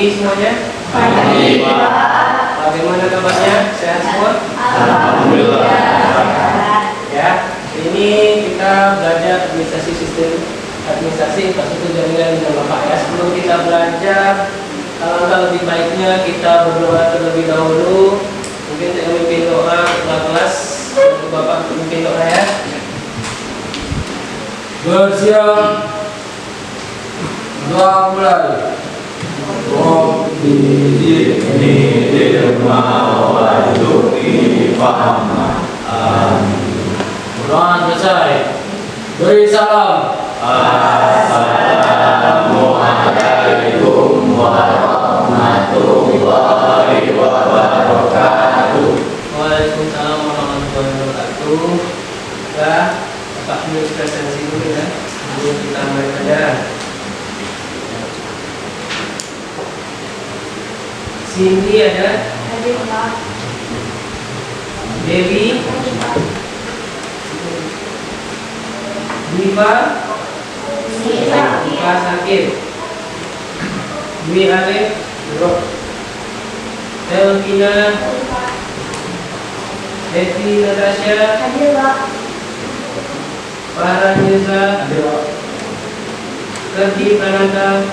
Pagi semuanya. Pagi, Pak. Bagaimana kabarnya? Sehat semua? Alhamdulillah. Ya, ini kita belajar administrasi sistem administrasi infrastruktur jaringan dengan Bapak ya. Sebelum kita belajar, alangkah lebih baiknya kita berdoa terlebih dahulu. Mungkin saya memimpin doa kelas untuk Bapak memimpin doa ya. Bersiap. Doa mulai. Rabbi zidni ilma warzuqni fahma. Amin. Doa selesai. Beri salam. Assalamualaikum warahmatullahi wabarakatuh. Waalaikumsalam warahmatullahi wabarakatuh. Sudah, Bapak tulis presensi dulu ya. Sebelum kita mulai belajar. Cindy ada, Dewi, Diva, Diva sakit, Dwi Arif, Elvina, Devi Natasha, Farah Mirza, Kerdi Prananda,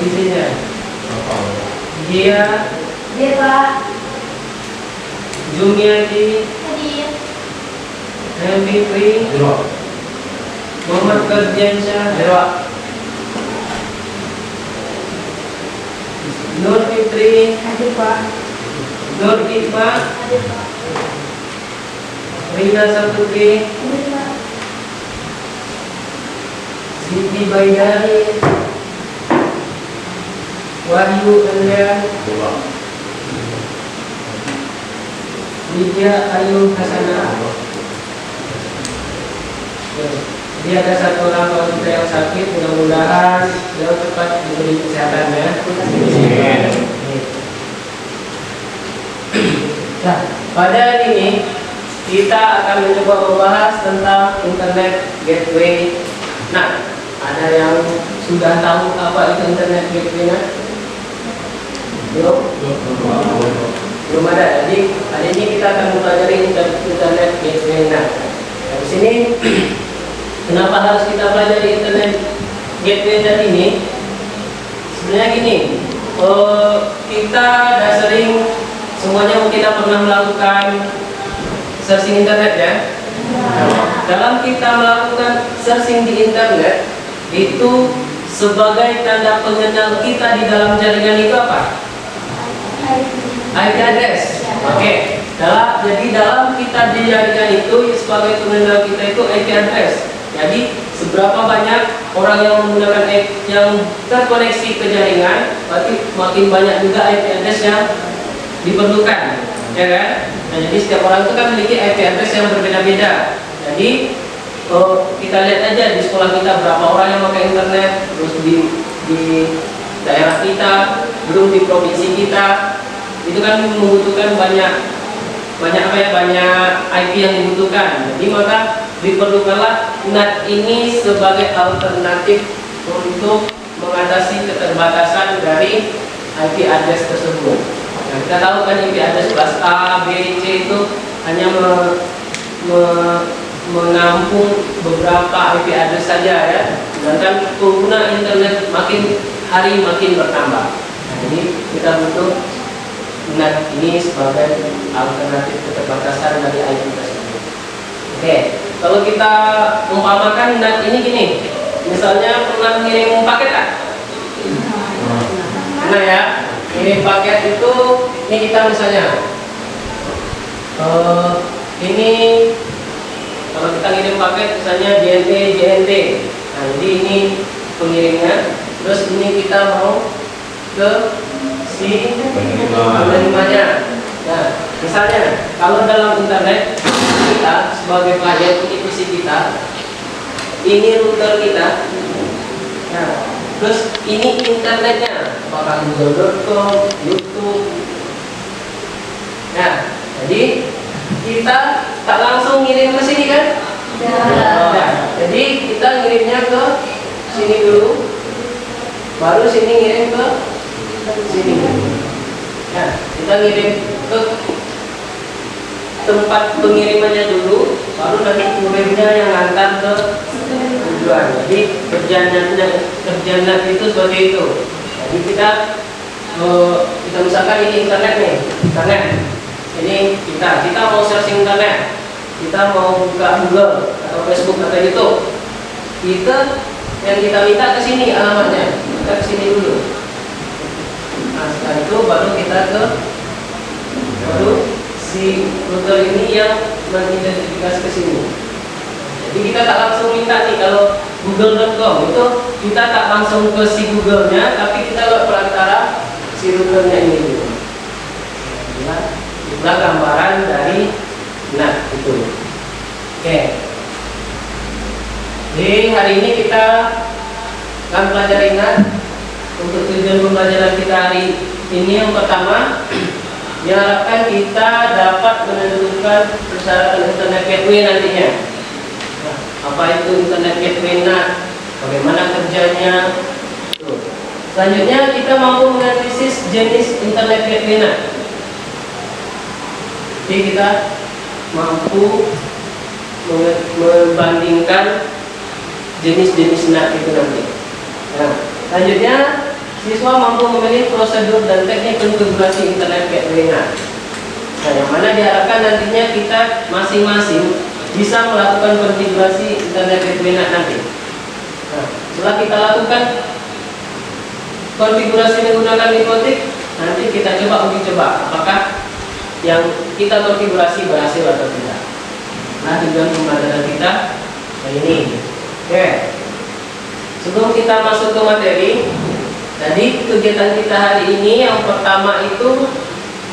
isinya. Dia, Jumiati, Fitri, Muhammad Kerdiansyah, Nur Fitri, Nur Iqbal, Rina Saputri, Siti Baidari, Wahyu Andrea, Lydia Ayu Hasanah. Jadi ada satu orang kawan kita yang sakit, mudah-mudahan beliau cepat diberi kesehatannya. Nah, pada hari ini kita akan mencoba membahas tentang internet gateway. Nah, ada yang sudah tahu apa itu internet gateway? Belum ada. Jadi hari ini kita akan mempelajari internet gateway. Nah, di sini kenapa harus kita pelajari internet gateway tadi ini? Sebenarnya gini, kita sudah sering semuanya mungkin pernah melakukan searching internet ya. Dalam kita melakukan searching di internet itu sebagai tanda pengenal kita di dalam jaringan itu apa? IP address. Oke. Jadi dalam kita di jaringan itu sebagai pengenal kita itu IP address. Jadi seberapa banyak orang yang menggunakan yang terkoneksi ke jaringan, berarti makin banyak juga IP address yang diperlukan, ya kan? Nah, jadi setiap orang itu kan memiliki IP address yang berbeda-beda. Jadi kita lihat aja di sekolah kita berapa orang yang pakai internet, terus di daerah kita, belum di provinsi kita, itu kan membutuhkan banyak IP yang dibutuhkan. Jadi maka diperlukanlah NAT ini sebagai alternatif untuk mengatasi keterbatasan dari IP address tersebut. Nah, kita tahu kan IP address kelas A, B, C itu hanya menampung beberapa IP address saja ya. Sedangkan pengguna internet makin hari makin bertambah. Nah, jadi kita butuh NAT ini sebagai alternatif keterbatasan dari IP tersebut. Oke, kalau kita umpamakan NAT ini gini, misalnya pernah mengirim paket kan? Nah ya, kirim paket itu, ini kita misalnya, ini kalau kita ngirim paket misalnya JNT. Nah, jadi ini pengirimnya, terus ini kita mau ke si penerimanya. Nah, misalnya kalau dalam internet kita sebagai pelajar ini PC kita, ini router kita. Nah, terus ini internetnya, apakah google.com, YouTube. Nah, jadi kita tak langsung ngirim ke sini kan? Nah, jadi kita ngirimnya ke sini dulu. baru sini ngirim ke sini. Ya, kita ngirim ke tempat pengirimannya dulu, baru nanti kurirnya yang antar ke tujuan. Jadi kerjanya itu seperti itu. Jadi kita misalkan ini internet nih, internet. Ini kita mau searching internet, kita mau buka Google atau Facebook atau YouTube. Yang kita minta ke sini alamatnya, kita ke sini dulu. Nah, setelah itu baru kita si router ini yang mengidentifikasi ke sini. Jadi kita tak langsung minta nih, kalau google.com itu kita tak langsung ke si Google-nya, tapi kita lewat perantara si routernya ini dulu. Itulah gambaran dari NAT itu. Oke. Jadi hari ini kita akan pelajari NAT. Untuk tujuan pembelajaran kita hari ini yang pertama, diharapkan kita dapat menentukan persyaratan internet gateway nantinya. Nah, apa itu internet gateway NAT? Bagaimana kerjanya? Tuh. Selanjutnya kita mampu menganalisis jenis internet gateway NAT. Jadi kita mampu membandingkan jenis-jenis NAT itu nanti. Nah, selanjutnya siswa mampu memilih prosedur dan teknik konfigurasi internet gateway NAT. Nah, yang mana diharapkan nantinya kita masing-masing bisa melakukan konfigurasi internet gateway NAT nanti. Nah, setelah kita lakukan konfigurasi menggunakan Mikotik, nanti kita uji coba apakah yang kita konfigurasi berhasil atau tidak. Nah, tujuan pembelajaran kita ini. Oke. Sebelum kita masuk ke materi, jadi kegiatan kita hari ini yang pertama itu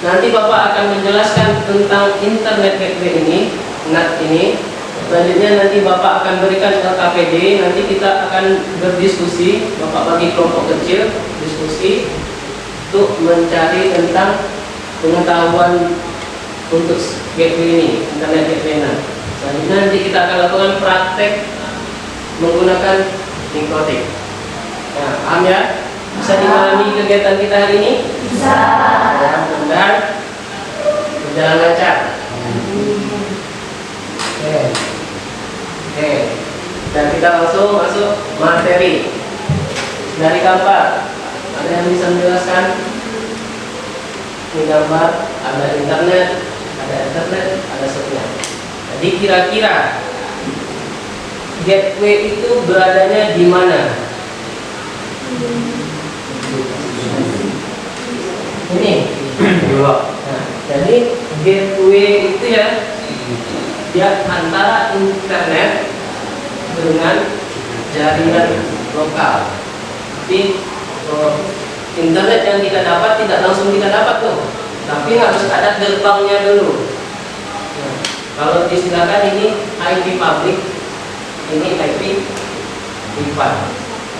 nanti Bapak akan menjelaskan tentang internet gateway ini, NAT ini. Selanjutnya nanti Bapak akan berikan LKPD, nanti kita akan berdiskusi, Bapak bagi kelompok kecil diskusi untuk mencari tentang pengetahuan untuk gateway ini, internet gateway NAT. Selanjutnya nanti kita akan lakukan praktek menggunakan Mikotik. Nah, paham ya? Bisa dimahami kegiatan kita hari ini? Bisa. Ya, mudah-mudahan berjalan lancar. Oke. Dan kita langsung masuk materi. Dari gambar, ada yang bisa menjelaskan? Ini gambar, ada internet, ada seterusnya. Jadi kira-kira gateway itu beradanya di mana? Ini. Nah, jadi gateway itu ya, dia antara internet dengan jaringan lokal. Jadi internet yang kita dapat tidak langsung kita dapat tuh, tapi harus ada gerbangnya dulu. Nah, kalau disilakan ini IP public, ini IP privat.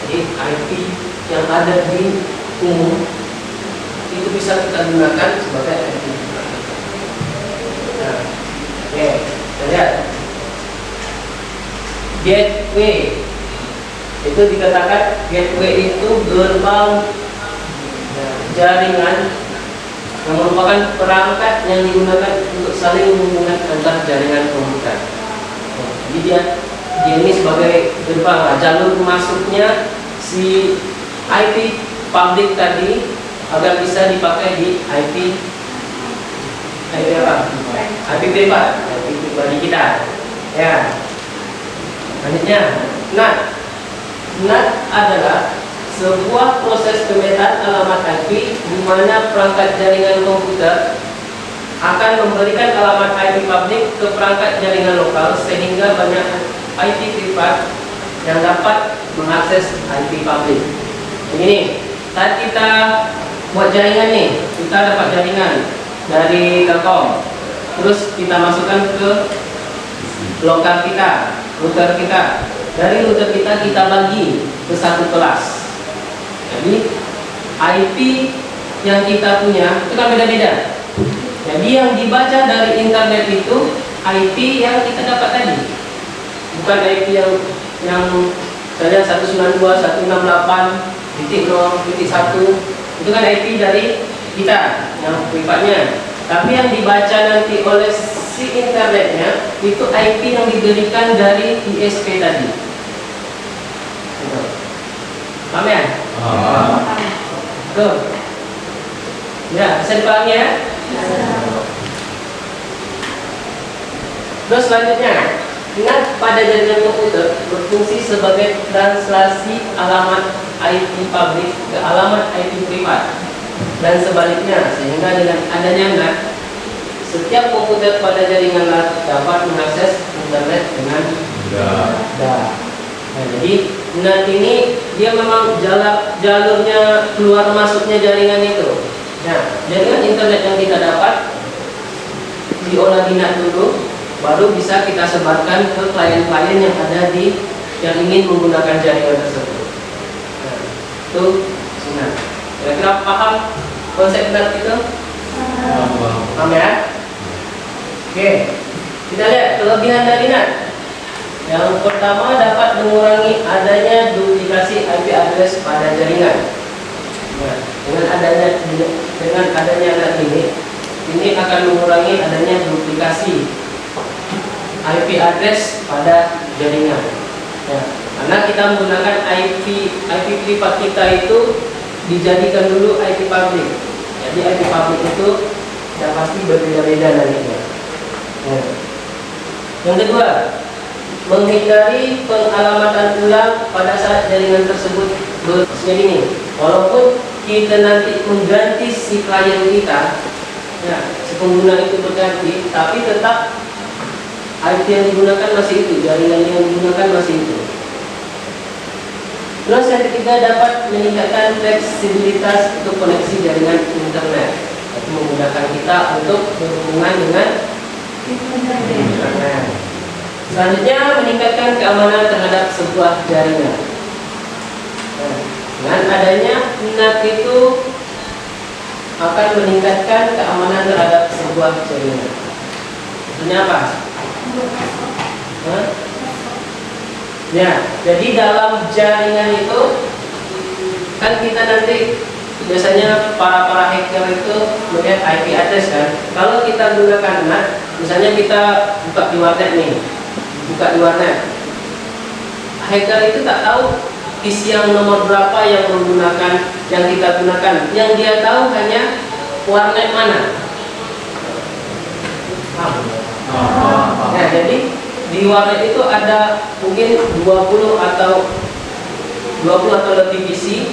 Jadi IP yang ada di umum itu bisa kita gunakan sebagai IP privat. Nah, oke, kita lihat gateway. Itu dikatakan gateway itu gerbang jaringan yang merupakan perangkat yang digunakan untuk saling menghubungkan antar jaringan komputer. Jadi dia ini sebagai gerbang lah, jalur masuknya si IP public tadi agar bisa dipakai di IP apa? IP privat, IP pribadi kita. Ya. Selanjutnya, NAT adalah sebuah proses pemetaan alamat IP di mana perangkat jaringan komputer akan memberikan alamat IP publik ke perangkat jaringan lokal sehingga banyak IP privat yang dapat mengakses IP publik. Begini, saat kita buat jaringan nih, kita dapat jaringan dari Telkom, terus kita masukkan ke lokal kita, router kita. Dari router kita bagi ke satu kelas. Jadi IP yang kita punya itu kan beda-beda. Jadi yang dibaca dari internet itu IP yang kita dapat tadi, bukan IP yang misalnya 192.168 titik 0, titik 1 itu kan IP dari kita yang privatnya. Tapi yang dibaca nanti oleh si internetnya itu IP yang diberikan dari ISP tadi. Gitu. Paham ya? Tuh. Ya, bisa dipahami ya? Terus selanjutnya, ingat pada jaringan komputer berfungsi sebagai translasi alamat IP publik ke alamat IP privat dan sebaliknya, sehingga dengan adanya NAT, setiap komputer pada jaringan NAT dapat mengakses internet dengan mudah. Nah, jadi NAT ini dia memang jalurnya keluar masuknya jaringan itu. Nah, jaringan internet yang kita dapat diolah di NAT dulu, baru bisa kita sebarkan ke klien-klien yang ada di yang ingin menggunakan jaringan tersebut. Nah, itu NAT. Kira-kira paham konsep NAT itu? Paham ya? Oke, kita lihat kelebihan dari NAT. Yang pertama, dapat mengurangi adanya duplikasi IP address pada jaringan. Nah, dengan adanya NAT ini akan mengurangi adanya duplikasi IP address pada jaringan. Ya, karena kita menggunakan IP privat kita itu dijadikan dulu IP public. Jadi IP public itu sudah pasti berbeda-beda nantinya. Ya. Yang kedua, menghindari pengalamatan ulang pada saat jaringan tersebut jadi ini. Walaupun kita nanti mengganti si klien kita, ya, si pengguna itu berganti, tapi tetap IP yang digunakan masih itu, jaringan yang digunakan masih itu. Terus yang ketiga, dapat meningkatkan fleksibilitas untuk koneksi jaringan internet, itu memudahkan kita untuk berhubungan dengan internet. Selanjutnya, meningkatkan keamanan terhadap sebuah jaringan. Nah, dengan adanya NAT itu akan meningkatkan keamanan terhadap sebuah jaringan. Maksudnya apa? Hah? Ya, jadi dalam jaringan itu kan kita nanti biasanya para hacker itu melihat IP address kan. Kalau kita gunakan NAT, misalnya kita buka di warnet nih, hacker itu tak tahu isi yang nomor berapa yang kita gunakan. Yang dia tahu hanya warnet mana. Nah, jadi di warnet itu ada mungkin 20 atau lebih PC.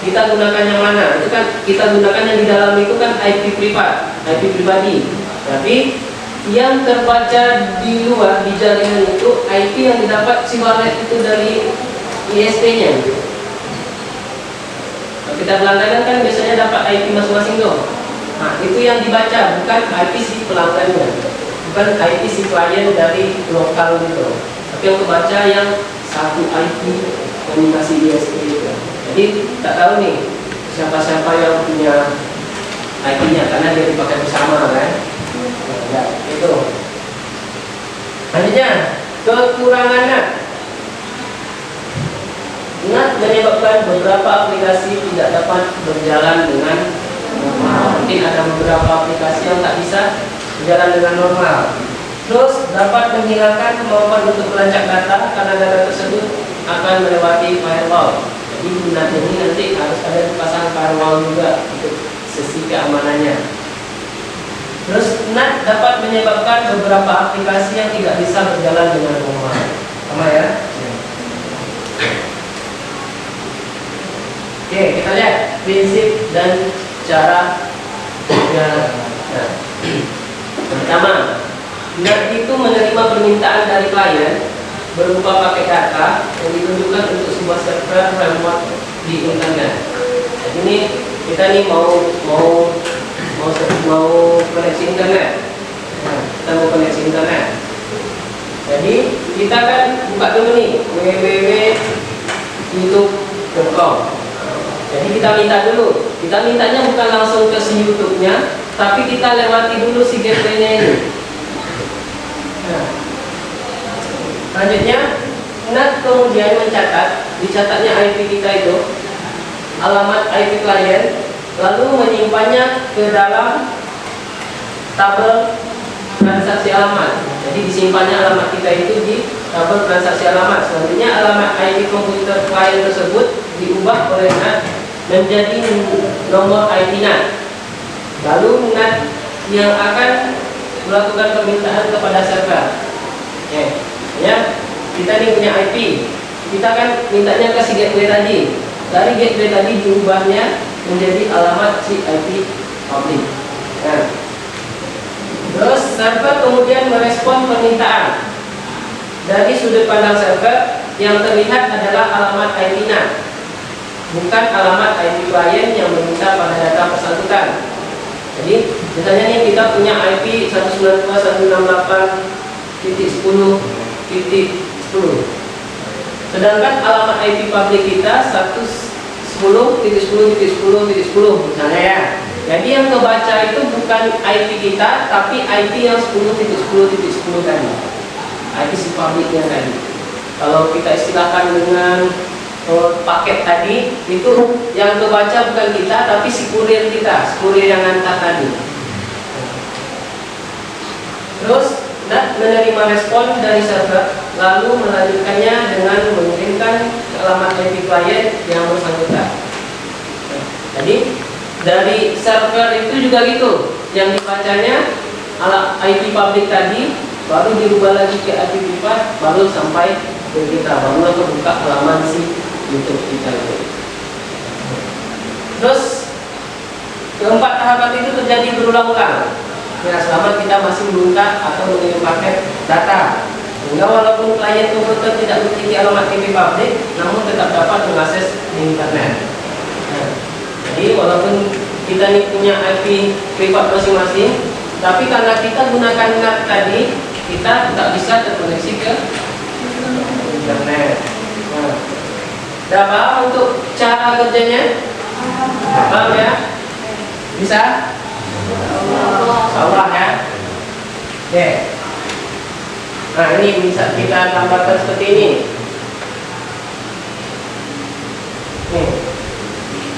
Kita gunakan yang mana? Itu kan kita gunakan yang di dalam itu kan IP privat, IP pribadi. Tapi yang terbaca di luar di jaringan itu IP yang didapat si warnet itu dari ISP-nya. Kalau kita pelanggan kan biasanya dapat IP masing-masing tuh. Nah, itu yang dibaca, bukan IP si pelanggannya, bukan IP si klien dari lokal gitu. Tapi yang kebaca yang satu IP yang dikasih ISP itu. Jadi tak tahu nih siapa-siapa yang punya IP-nya karena dia dipakai bersama kan. Ya, itu. Selanjutnya, kekurangannya. NAT menyebabkan beberapa aplikasi tidak dapat berjalan dengan normal. Mungkin ada beberapa aplikasi yang tak bisa berjalan dengan normal. Terus dapat menghilangkan kemampuan untuk melacak data karena data tersebut akan melewati firewall. Jadi NAT ini nanti harus ada dipasang firewall juga untuk sisi keamanannya. Terus NAT dapat menyebabkan beberapa aplikasi yang tidak bisa berjalan dengan normal. Sama ya? Oke, kita lihat prinsip dan cara. Nah, pertama, NAT itu menerima permintaan dari klien berupa paket data yang ditunjukkan untuk sebuah server framework di internet. Jadi ini kita nih mau koneksi internet. Nah, kita mau koneksi internet. Jadi kita kan buka dulu nih www.youtube.com. Jadi kita minta dulu. Kita mintanya bukan langsung ke si YouTube-nya, tapi kita lewati dulu si gateway-nya ini. Nah, selanjutnya NAT kemudian dicatatnya IP kita itu alamat IP klien, lalu menyimpannya ke dalam tabel transaksi alamat. Jadi disimpannya alamat kita itu di tabel transaksi alamat. Selanjutnya alamat IP komputer klien tersebut diubah oleh NAT menjadi nomor IP NAT. Lalu NAT yang akan melakukan permintaan kepada server. Oke, ya, kita ini punya IP. Kita kan mintanya ke si gateway tadi. Dari gateway tadi diubahnya menjadi alamat si IP public. Nah, terus server kemudian merespon permintaan. Dari sudut pandang server, yang terlihat adalah alamat IP NAT, bukan alamat IP klien yang meminta pada data bersangkutan. Jadi, misalnya nih kita punya IP 192.168.10.10. Sedangkan alamat IP public kita 110.10.10.10 misalnya ya. Jadi yang kebaca itu bukan IP kita, tapi IP yang 10.10.10 tadi. IP si publiknya tadi. Kalau kita istilahkan dengan paket tadi, itu yang kebaca bukan kita, tapi si kurir kita, kurir yang ngantar tadi. Terus NAT menerima respon dari server, lalu melanjutkannya dengan mengirimkan alamat IP klien yang bersangkutan. Jadi dari server itu juga gitu, yang dibacanya IP public tadi, baru dirubah lagi ke IP privat, baru sampai ke kita, baru buka halaman si YouTube kita itu. Terus keempat tahapan itu terjadi berulang-ulang. Ya, selama kita masih membuka atau mengirim paket data, sehingga walaupun klien komputer tidak memiliki alamat IP public, namun tetap dapat mengakses di internet. Nah, jadi walaupun kita ini punya IP privat masing-masing, tapi karena kita gunakan NAT tadi, kita tidak bisa terkoneksi ke internet. Nah, dapat untuk cara kerjanya, paham ya? Bisa? Allah ya. Oke. Nah, ini bisa kita tambahkan seperti ini. Nih.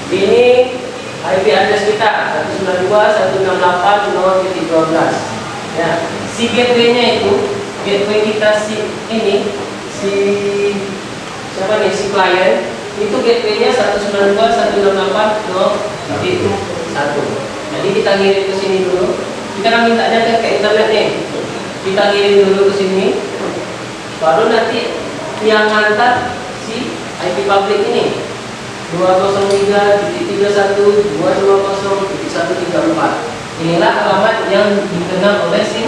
Ini IP address kita 192.168.0.12. Ya, si gateway-nya itu, gateway kita si ini, si siapa nih, si klien itu gateway-nya 192.168.0.1. Jadi kita kirim ke sini dulu. Kita kan mintanya ke internet nih. Kita kirim dulu ke sini. Baru nanti yang ngantar si IP public ini 203.31.220.134. Inilah alamat yang dikenal oleh si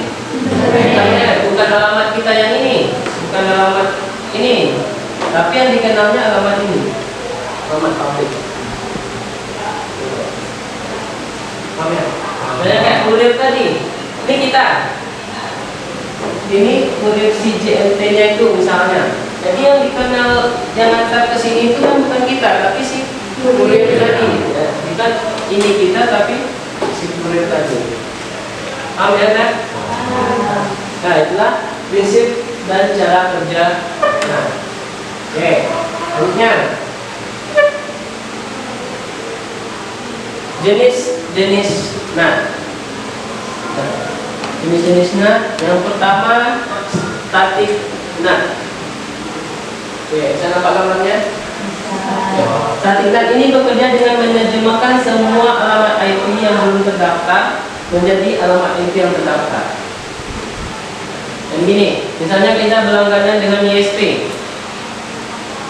internet. Bukan alamat kita yang ini, bukan alamat ini, tapi yang dikenalnya alamat ini, alamat public. Banyak kayak kurir tadi. Ini kita. Ini kurir si JLT-nya itu misalnya. Jadi yang dikenal yang antar ke sini itu kan bukan kita, tapi si kurir tadi. Ya, bukan ini kita, tapi si kurir tadi. Paham ya, Nak? Nah, itulah prinsip dan cara kerja. Nah, oke. Selanjutnya, jenis NAT. Jenis NAT yang pertama static NAT. Oke, saya nampak gambarnya. Static NAT ini bekerja dengan menerjemahkan semua alamat IP yang belum terdaftar menjadi alamat IP yang terdaftar. Dan gini, misalnya kita berlangganan dengan ISP.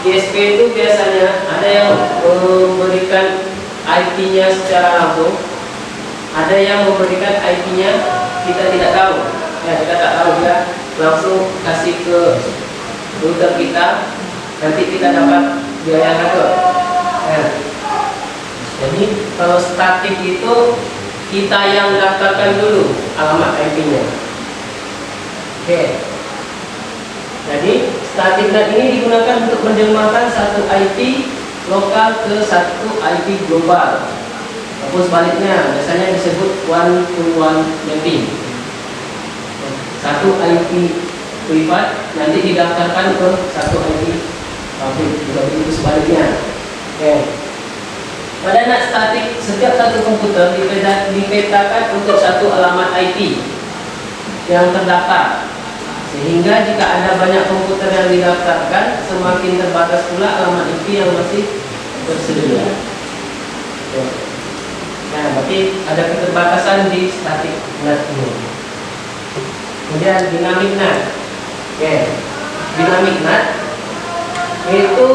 ISP itu biasanya ada yang memberikan IP-nya secara langsung, ada yang memberikan IP-nya kita tidak tahu. Ya, kita tak tahu, dia langsung kasih ke router kita, nanti kita dapat biaya router. Nah, jadi kalau statik itu kita yang daftarkan dulu alamat IP-nya. Oke. Jadi static NAT ini digunakan untuk menerjemahkan satu IP lokal ke satu IP global, ataupun sebaliknya, biasanya disebut one-to-one mapping. Satu IP privat nanti didaftarkan ke satu IP public, juga begitu sebaliknya. Oke. Pada NAT statik, setiap satu komputer dipetakan untuk satu alamat IP yang terdaftar. Sehingga jika ada banyak komputer yang didaftarkan, semakin terbatas pula alamat IP yang masih tersedia. Nah, berarti ada keterbatasan di statik NAT ini. Kemudian dinamik NAT. Oke, dinamik NAT itu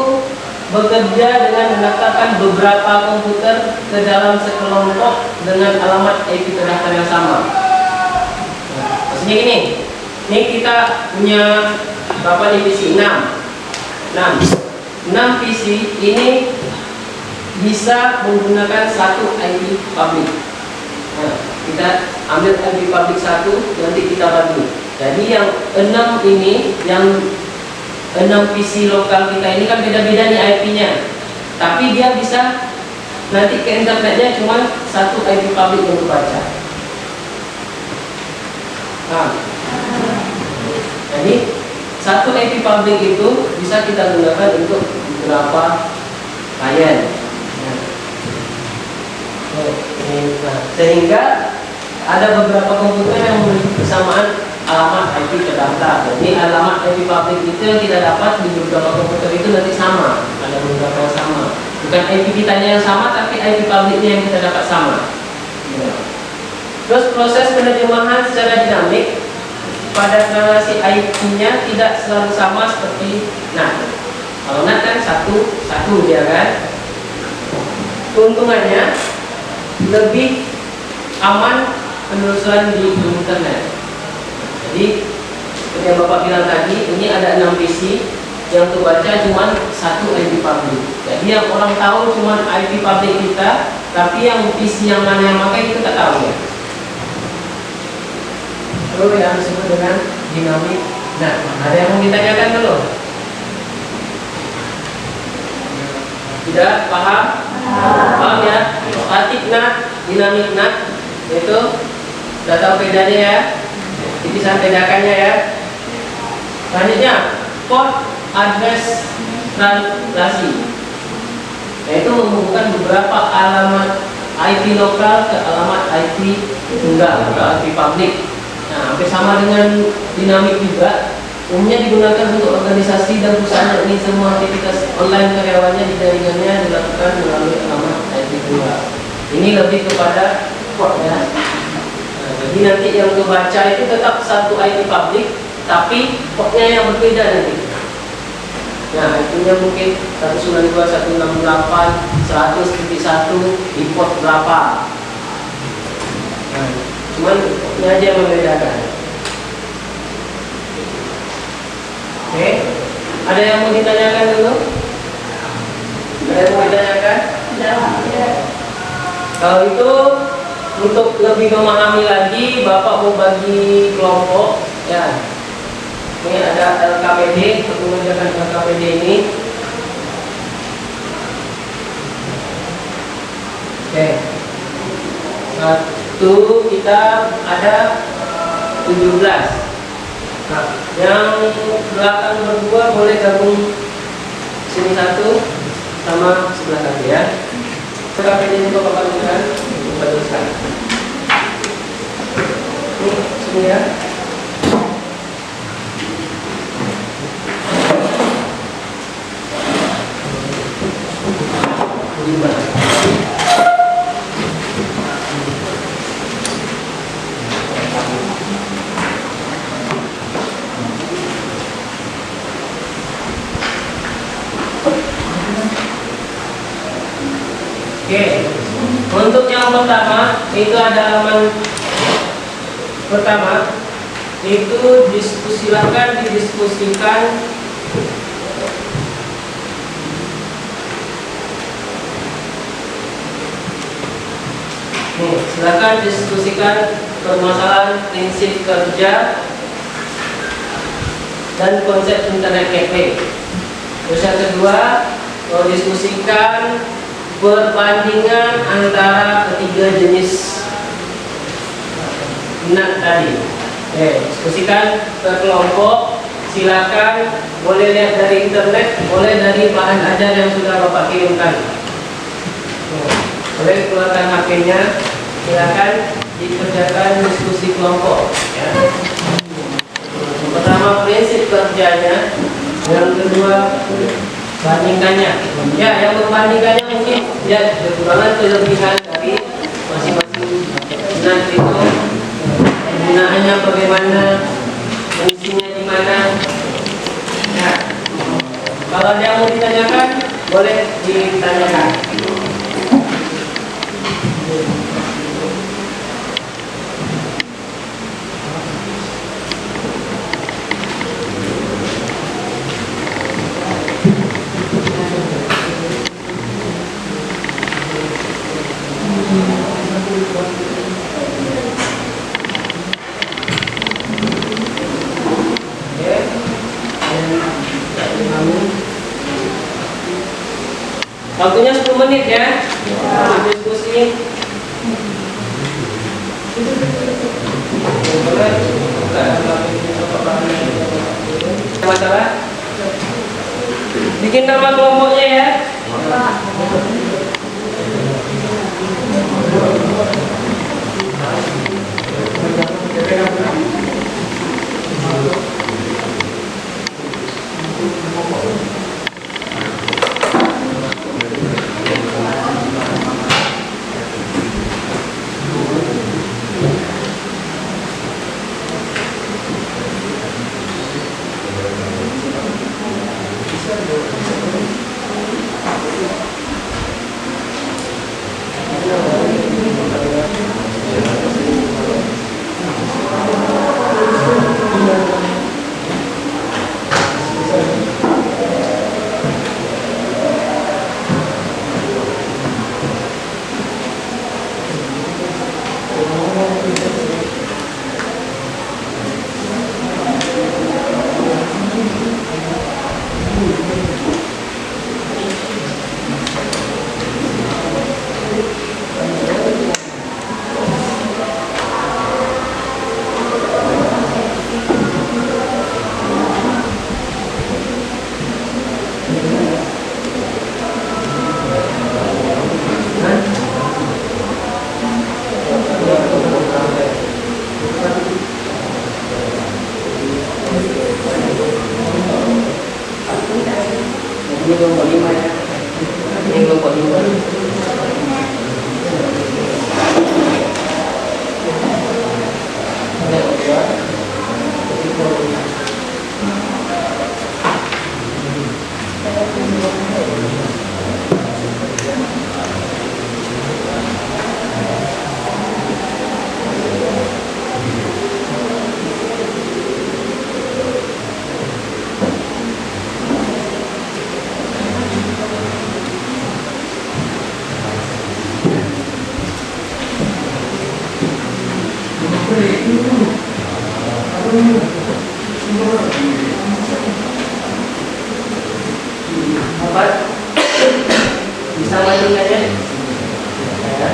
bekerja dengan mendaftarkan beberapa komputer ke dalam sekelompok dengan alamat IP terdaftar yang sama. Nah, maksudnya gini, ini kita punya berapa nih PC? 6 PC ini bisa menggunakan satu IP public. Nah, kita ambil IP public satu, nanti kita bagi. Jadi yang 6 ini, yang 6 PC lokal kita ini kan beda-beda nih IP-nya, tapi dia bisa nanti ke internetnya cuma satu IP public yang terbaca. Nah, jadi satu IP public itu bisa kita gunakan untuk beberapa klien. Nah, sehingga ada beberapa komputer yang memiliki kesamaan alamat IP terdaftar. Jadi alamat IP public itu yang kita dapat di beberapa komputer itu nanti sama, ada beberapa yang sama. Bukan IP kitanya yang sama, tapi IP publicnya yang kita dapat sama. Terus proses penerjemahan secara dinamik pada transaksi IP-nya tidak selalu sama seperti NAT. Kalau NAT kan satu dia kan. Keuntungannya lebih aman penelusuran di internet. Jadi seperti yang Bapak bilang tadi, ini ada 6 PC yang terbaca cuma satu IP public. Jadi yang orang tahu cuma IP public kita, tapi yang PC yang mana yang pakai itu tak tahu ya. Lalu yang disebut dengan dinamik. Nah, ada yang mau ditanyakan dulu? Tidak paham? Paham ya? Statik NAT, dinamik NAT itu sudah tahu bedanya ya. Jadi saya bedakannya ya. Selanjutnya, port address translasi, yaitu menghubungkan beberapa alamat IP lokal ke alamat IP tunggal atau IP public. Nah, hampir sama dengan dinamik juga. Umumnya digunakan untuk organisasi dan perusahaan yang ingin semua aktivitas online karyawannya di jaringannya dilakukan melalui alamat IP tunggal. Ini lebih kepada port ya. Jadi nanti yang kebaca itu tetap satu IP public, tapi portnya yang berbeda nanti. Nah, IP-nya mungkin 192.168, 100.1 di port berapa. Nah, cuman portnya aja yang membedakan. Oke, ada yang mau ditanyakan dulu? Ada yang mau ditanyakan? Kalau itu untuk lebih memahami lagi, Bapak mau bagi kelompok ya. Ini ada LKPD, untuk mengerjakan LKPD ini. Oke. Satu kita ada 17. Nah, yang belakang berdua boleh gabung sini satu sama sebelah satu ya. LKPD ini Bapak bagikan. Teruskan. Ini sini ya. Oke. Untuk yang pertama itu ada halaman pertama, itu silakan didiskusikan silakan diskusikan permasalahan prinsip kerja dan konsep internet cafe. Terus yang kedua, diskusikan perbandingan antara ketiga jenis NAT tadi. Diskusikan ke kelompok. Silakan, boleh lihat dari internet, boleh dari bahan ajar yang sudah Bapak kirimkan. Boleh keluarkan HP-nya, silakan dikerjakan diskusi kelompok. Ya. Yang pertama prinsip kerjanya, yang kedua bandingkannya. Ya, yang membandingkannya mungkin ya kekurangan kelebihan dari masing-masing minat itu, penggunaannya bagaimana, fungsinya di mana. Ya. Kalau ada yang mau ditanyakan, boleh ditanyakan. Waktunya 10 menit ya. Untuk diskusi. Masalah? Bikin nama kelompoknya ya. Ini kelompok 5 ya. Ini kelompok 5. Apa? Bisa bandingkannya? Ya.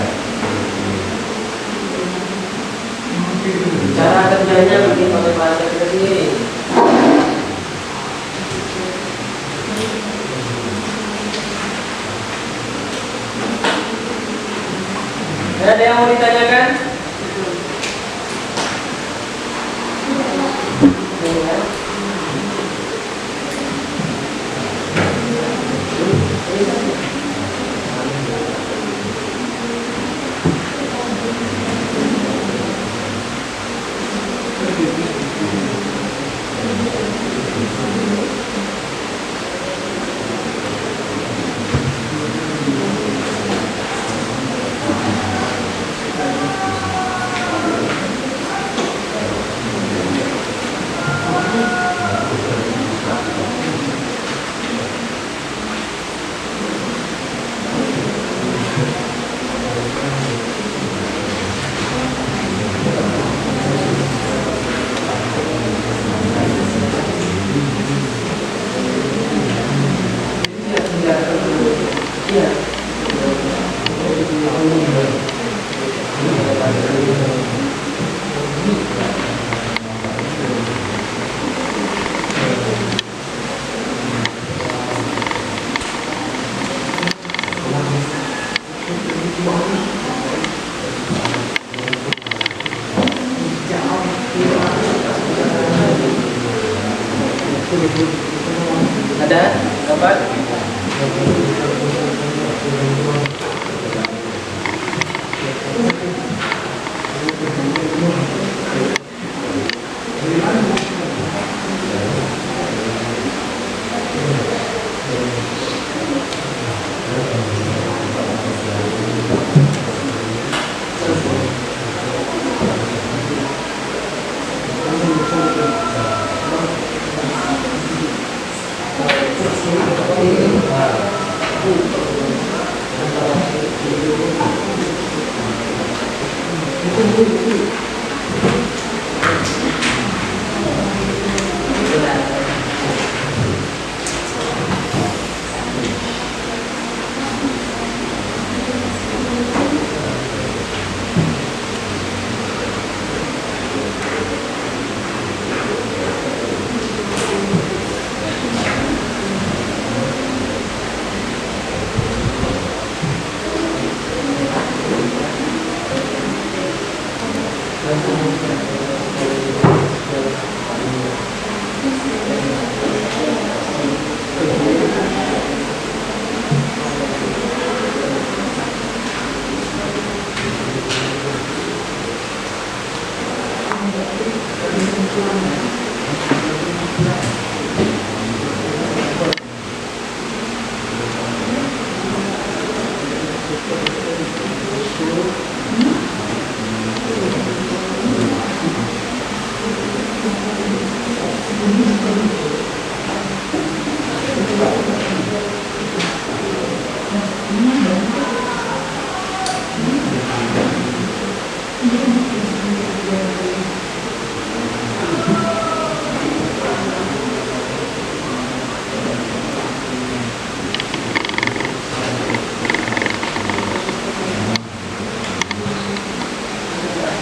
Cara kerjanya bikin pakai bahasa kita sendiri. Ada yang mau ditanyakan? Ada? Dapat?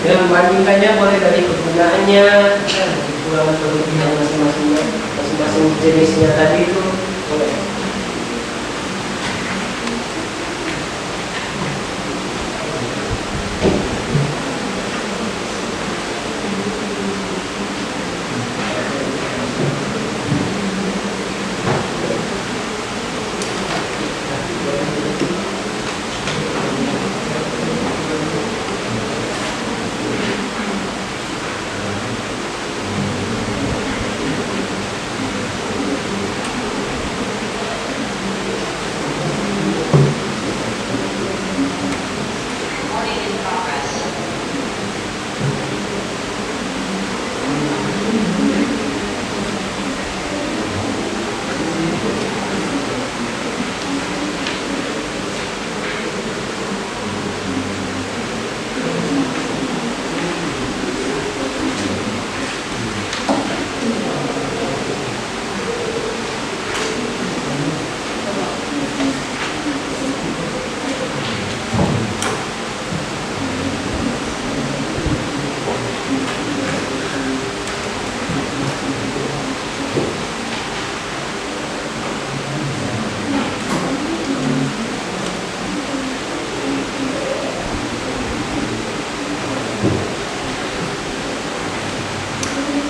Ya, membandingkannya boleh dari kegunaannya, kekurangan kelebihan masing-masing jenisnya tadi itu boleh.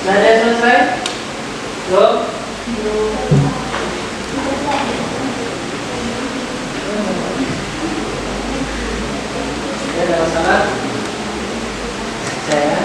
Nah, ada yang selesai? Belum? Ada masalah? Saya.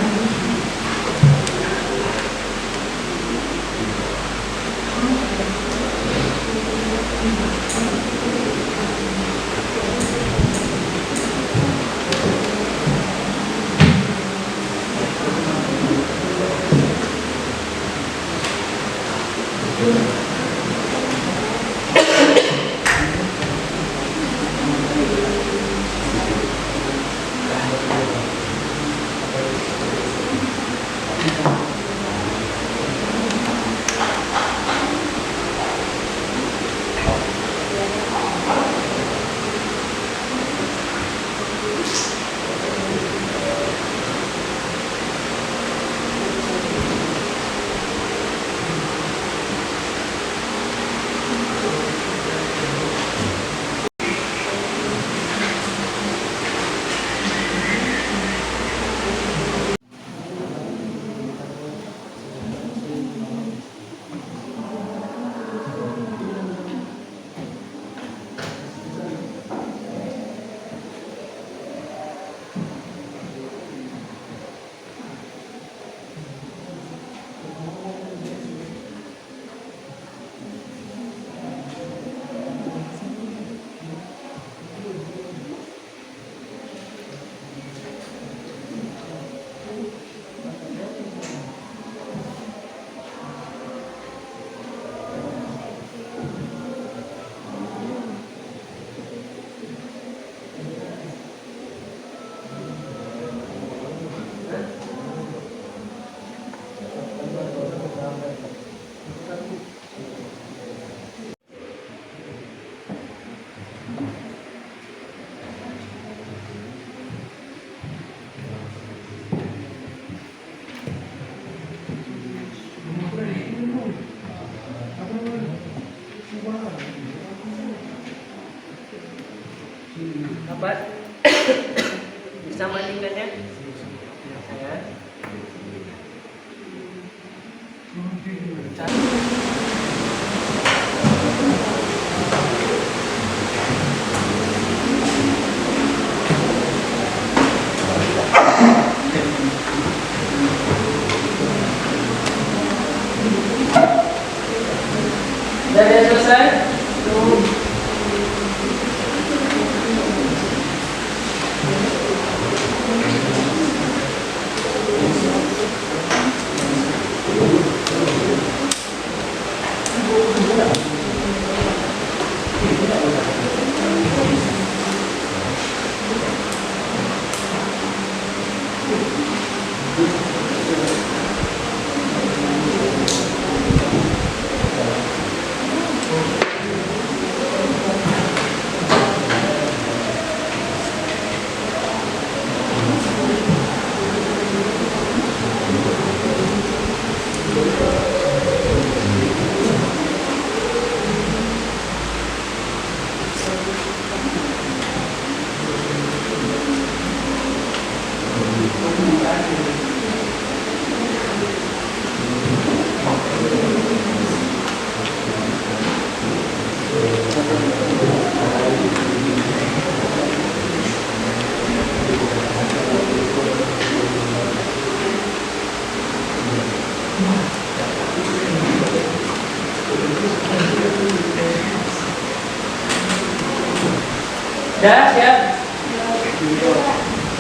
Dah siap?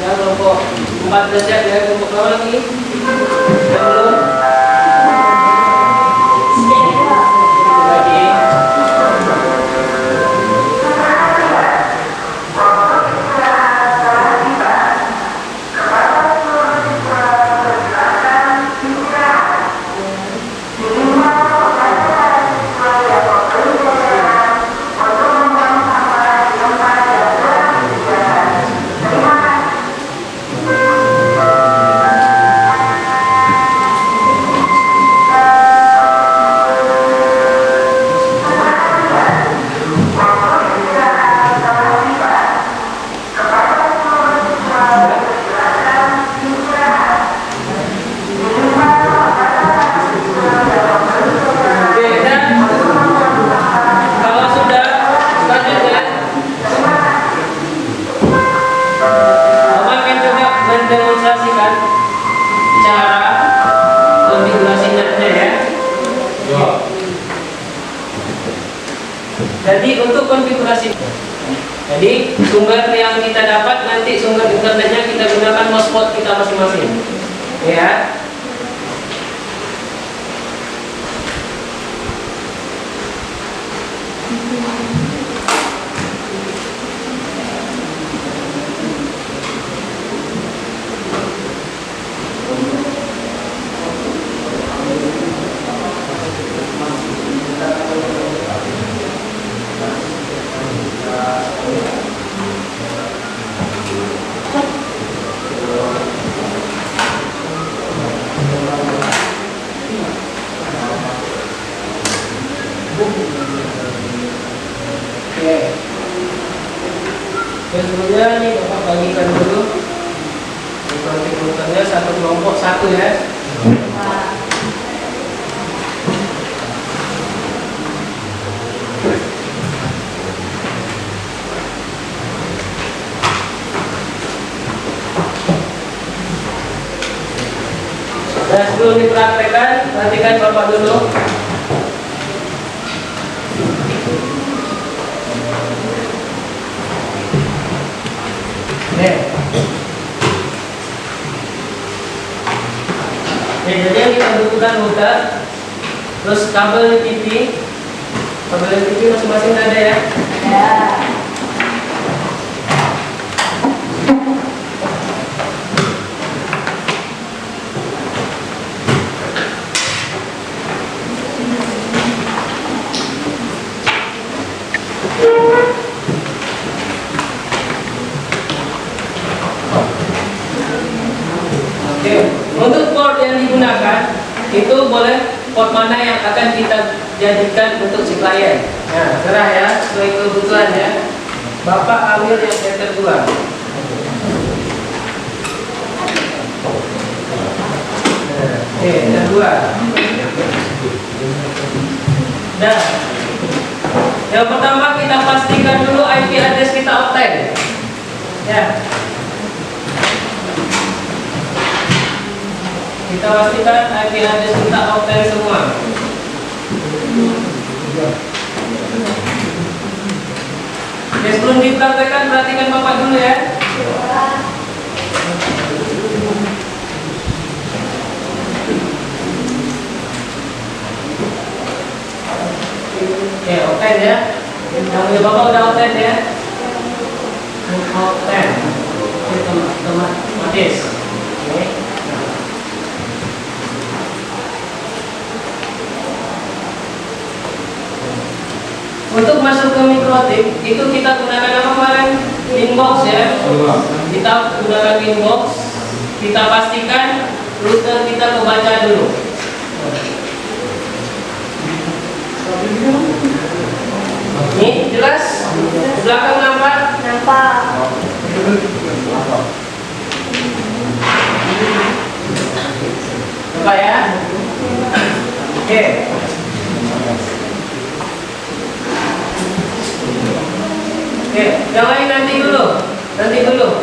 Ya kelompok 4 dah siap ya, kelompok berapa lagi? Sudah belum? Lagi. Mendemonstrasikan cara konfigurasinya ya. Jadi untuk konfigurasi, jadi sumber yang kita dapat nanti sumber internetnya kita gunakan hotspot kita masing-masing, ya. Oke. Sebelumnya nih Bapak bagikan dulu kontributornya satu kelompok satu ya. Nah, sebelum dipraktekkan, perhatikan Bapak dulu. Jadi yang kita butuhkan router, terus kabel TV masing-masing ada ya? Ya. Oke, untuk port yang digunakan itu boleh port mana yang akan kita jadikan untuk si klien. Nah, serah ya, sesuai kebutuhan ya. Bapak ambil yang center 2. Oke, yang 2. Nah, yang pertama kita pastikan dulu IP address kita offline. Ya. Kita pastikan IP address kita offline semua. Oke, sebelum dipraktekkan perhatikan Bapak dulu ya. Oke, offline ya. Yang Bapak udah offline ya. Offline. Otomatis. Oke. Untuk masuk ke mikrotik itu kita gunakan apa kemarin? Inbox ya. Kita gunakan inbox. Kita pastikan router kita kebaca dulu. Ini jelas? Di belakang nampak? Nampak. Nampak ya? Oke. Oke, yang lain nanti dulu,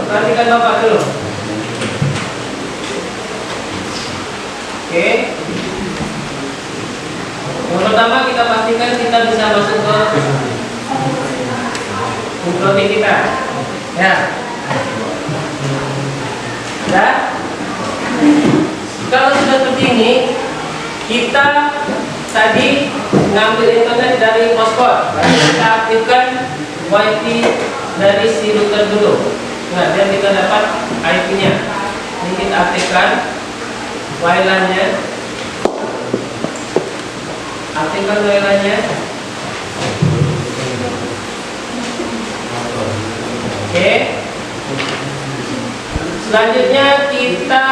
perhatikan Bapak dulu. Oke. Yang pertama kita pastikan kita bisa masuk ke mikrotik kita. Ya. Ya. Kalau sudah seperti ini, kita tadi ngambil internet dari hotspot, lalu kita aktifkan wifi dari si router dulu. Nah, dan kita dapat IP-nya. Ini kita aktifkan WLAN-nya. Aktifkan WLAN-nya. Oke. Selanjutnya kita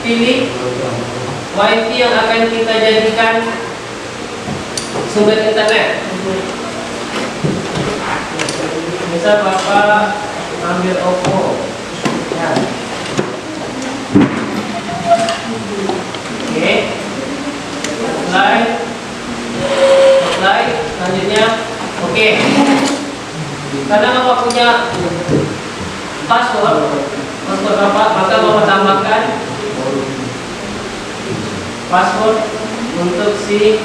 pilih wifi yang akan kita jadikan sumber internet. Misal Bapak ambil Oppo. Ya. Oke. Apply. Selanjutnya oke. Karena Bapak punya password Bapak, maka Bapak tambahkan password untuk si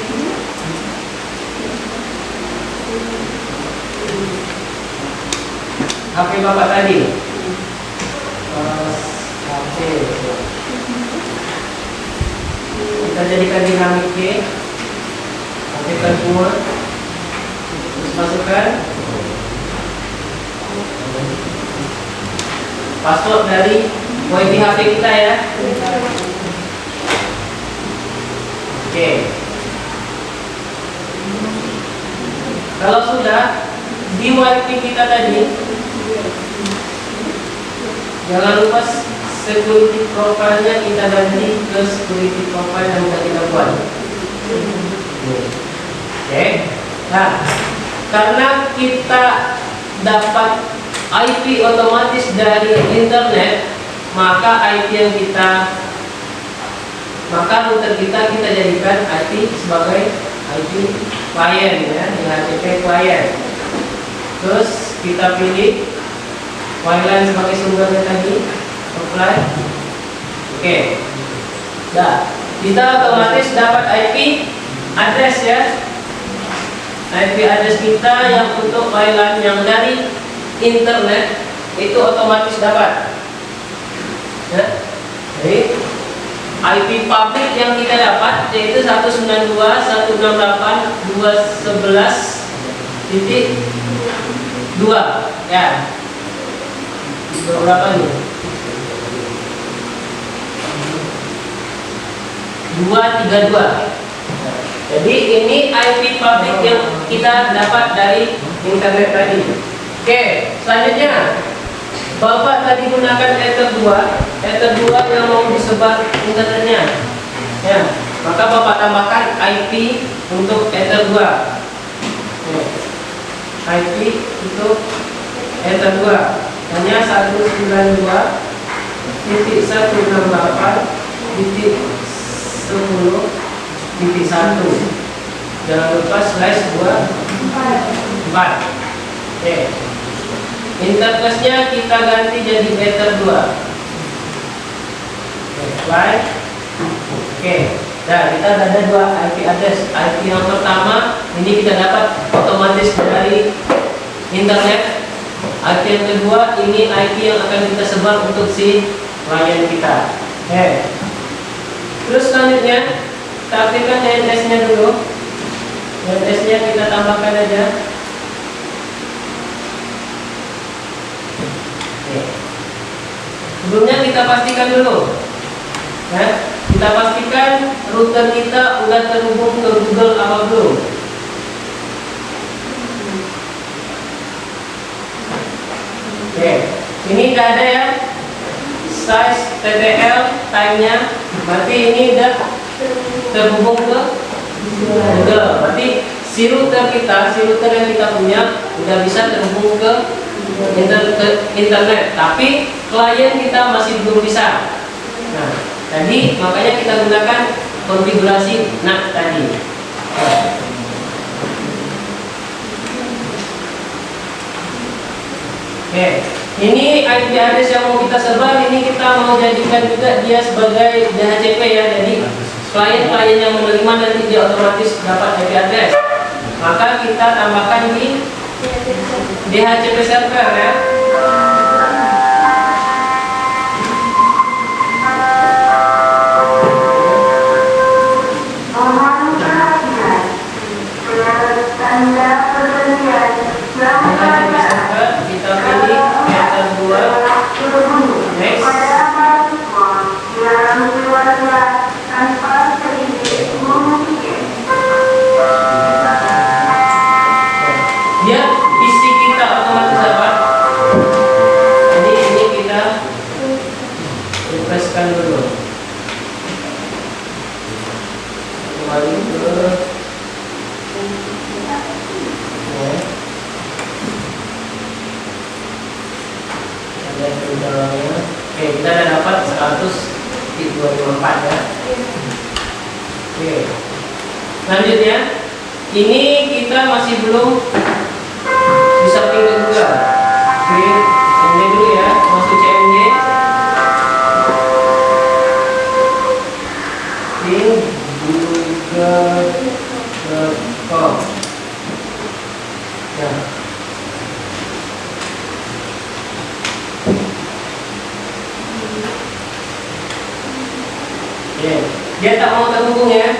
HP Bapak tadi. Kita jadikan dinamik key. Aktifkan semua. Terus masukkan password dari wifi HP kita ya. Oke. Kalau sudah di wifi kita tadi, jangan lupa security profile-nya kita ganti ke security profile yang sudah kita buat. Oke. Nah, karena kita dapat IP otomatis dari internet, maka router kita jadikan IP sebagai IP client ya, DHCP client. Terus kita pilih WLAN sebagai sumbernya tadi, apply. Oke. Nah, kita otomatis dapat IP address ya. IP address kita yang untuk WLAN yang dari internet itu otomatis dapat. Ya. Jadi IP public yang kita dapat yaitu 192.168.211.2 ya. Berapa nih? 232. Jadi ini IP public yang kita dapat dari internet tadi. Oke, selanjutnya Bapak tadi gunakan Ether 2 yang mau disebar internetnya. Ya, maka Bapak tambahkan IP untuk Ether 2. IP untuk Ether 2 hanya 192.168.10.1. Jangan lupa /24. Oke. Interface-nya kita ganti jadi Ether 2. Apply. Oke. Nah, kita ada dua IP address. IP yang pertama ini kita dapat otomatis dari internet. IP yang kedua ini IP yang akan kita sebar untuk si klien kita. Oke. Terus selanjutnya kita aktifkan DNS-nya dulu. DNS-nya kita tambahkan aja. Sebelumnya kita pastikan dulu, ya, kita pastikan router kita udah terhubung ke Google apa belum. Oke, ini udah ada ya, size TTL time-nya, berarti ini udah terhubung ke Google. Berarti si router yang kita punya udah bisa terhubung ke internet, tapi klien kita masih belum bisa. Nah, tadi makanya kita gunakan konfigurasi NAT tadi. Oke, ini IP address yang mau kita sebar, ini kita mau jadikan juga dia sebagai DHCP ya. Jadi klien-klien yang menerima nanti dia otomatis dapat IP address. Maka kita tambahkan di DHCP server ya. Kita pilih meter 2. Next. Dia isi kita otomatis dapat. Jadi ini kita refreshkan dulu. Kembali ke Oke, kita sudah dapat 100.254 ya. Oke. Selanjutnya, ini kita masih belum bisa pindah juga. Oke, CMD dulu ya, masuk CMD. Pin google.com. Ya. Dia tak mau terhubung ya.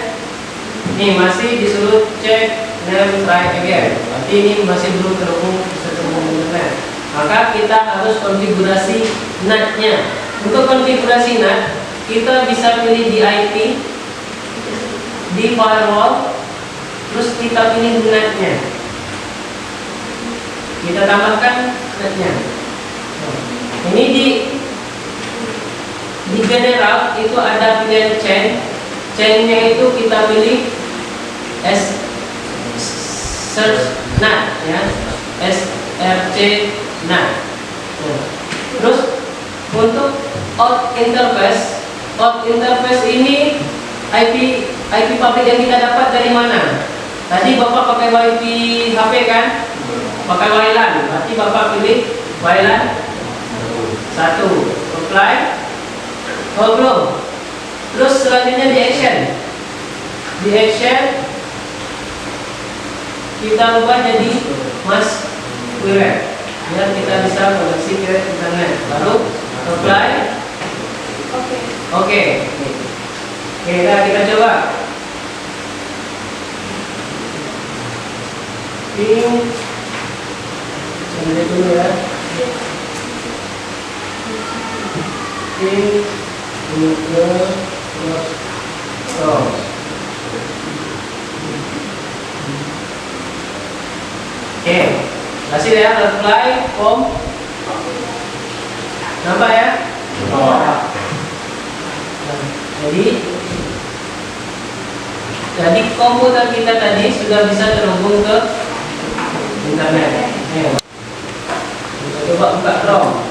Nih masih disuruh cek dan try again. Berarti ini masih belum terhubung, bisa terhubung internet. Maka kita harus konfigurasi NAT-nya. Untuk konfigurasi NAT, kita bisa pilih di IP, di firewall, terus kita pilih NAT-nya. Kita tambahkan NAT-nya. Ini di general itu ada pilihan chain. Chainnya itu kita pilih search NAT ya, src NAT. Terus untuk out interface ini IP public yang kita dapat dari mana? Tadi Bapak pakai WiFi HP kan? Pakai WLAN. Berarti Bapak pilih WLAN 1. Apply. Oh belum. Terus selanjutnya di action kita ubah jadi mas web biar kita bisa koneksi ke internet. Baru apply. Oke. Kita coba. Ping sambil dulu ya. Ping google.com. Oke, kasih ya apply form. Nampak ya? Jadi komputer kita tadi sudah bisa terhubung ke internet. Kita coba buka Chrome.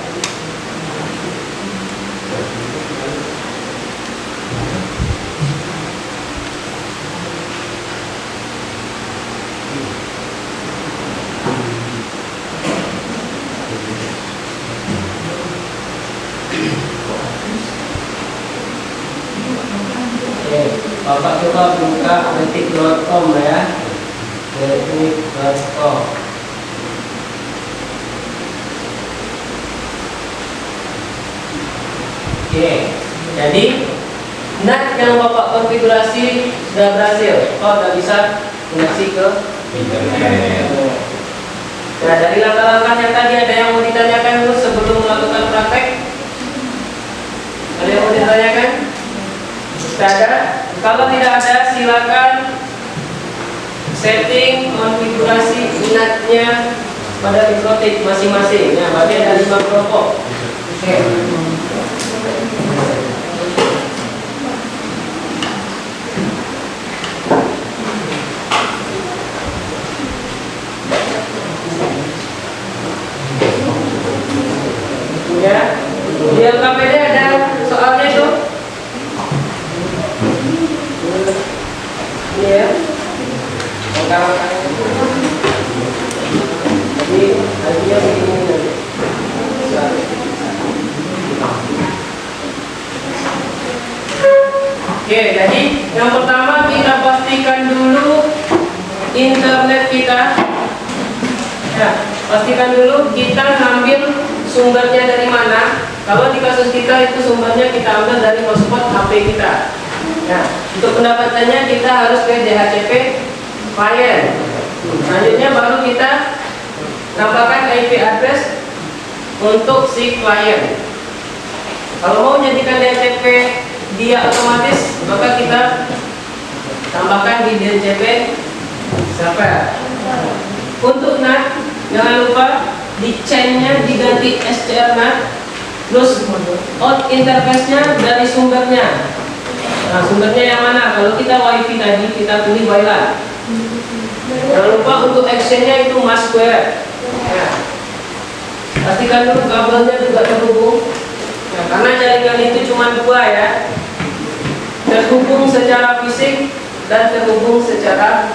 Bapak coba buka detik.com ya. Detik.com. Oke. Jadi NAT yang Bapak konfigurasi sudah berhasil. Sudah bisa koneksi ke internet. Nah, dari langkah-langkah yang tadi ada yang mau ditanyakan dulu sebelum melakukan praktek? Ada yang mau ditanyakan? Tidak ada? Kalau tidak ada, silakan setting konfigurasi NAT-nya pada mikrotik masing-masing. Nah, berarti ada 5 kelompok. Oke. Ya, di LKPD ada soalnya itu. Ini ya. Jadi artinya begini. Oke, jadi yang pertama kita pastikan dulu internet kita Nah, pastikan dulu kita ngambil sumbernya dari mana. Kalau di kasus kita itu sumbernya kita ambil dari hotspot HP kita. Nah, untuk pendapatannya kita harus ke DHCP klien. Selanjutnya baru kita tambahkan IP address untuk si klien. Kalau mau jadikan DHCP dia otomatis, maka kita tambahkan di DHCP server. Untuk NAT, jangan lupa di chain-nya diganti SCR NAT, terus out interface-nya dari sumbernya. Nah, sumbernya yang mana? Kalau kita WiFi tadi, kita pilih WLAN. Jangan lupa untuk action-nya itu mask square. Nah, pastikan dulu kabelnya juga terhubung. Nah, karena jaringan itu cuma dua ya, terhubung secara fisik dan terhubung secara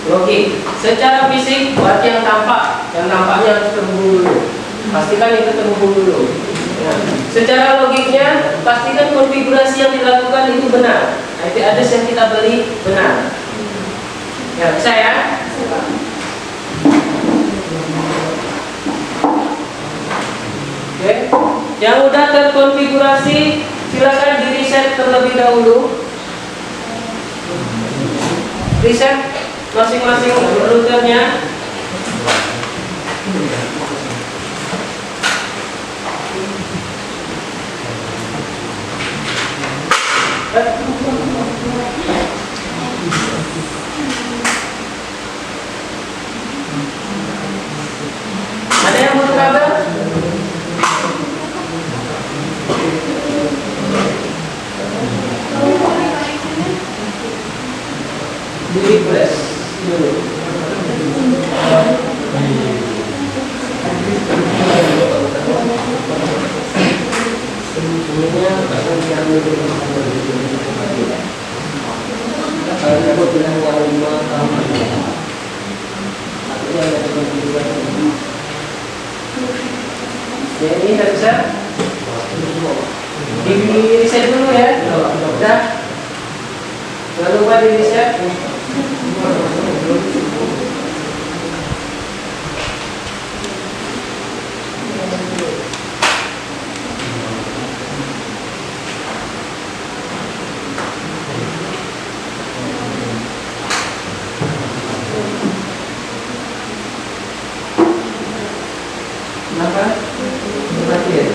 logik. Secara fisik berarti yang tampak, yang nampaknya harus terhubung dulu. Pastikan itu terhubung dulu. Nah, secara logiknya pastikan konfigurasi yang dilakukan itu benar. IP address yang kita beli benar. Ya, bisa ya? Oke. Yang udah terkonfigurasi silakan di reset terlebih dahulu. Reset masing-masing routernya. Ada yang butuh kabel? Di flash dulu. Ya, ini tidak bisa di reset dulu ya. Udah, jangan lupa di reset. Kenapa? Mati ya?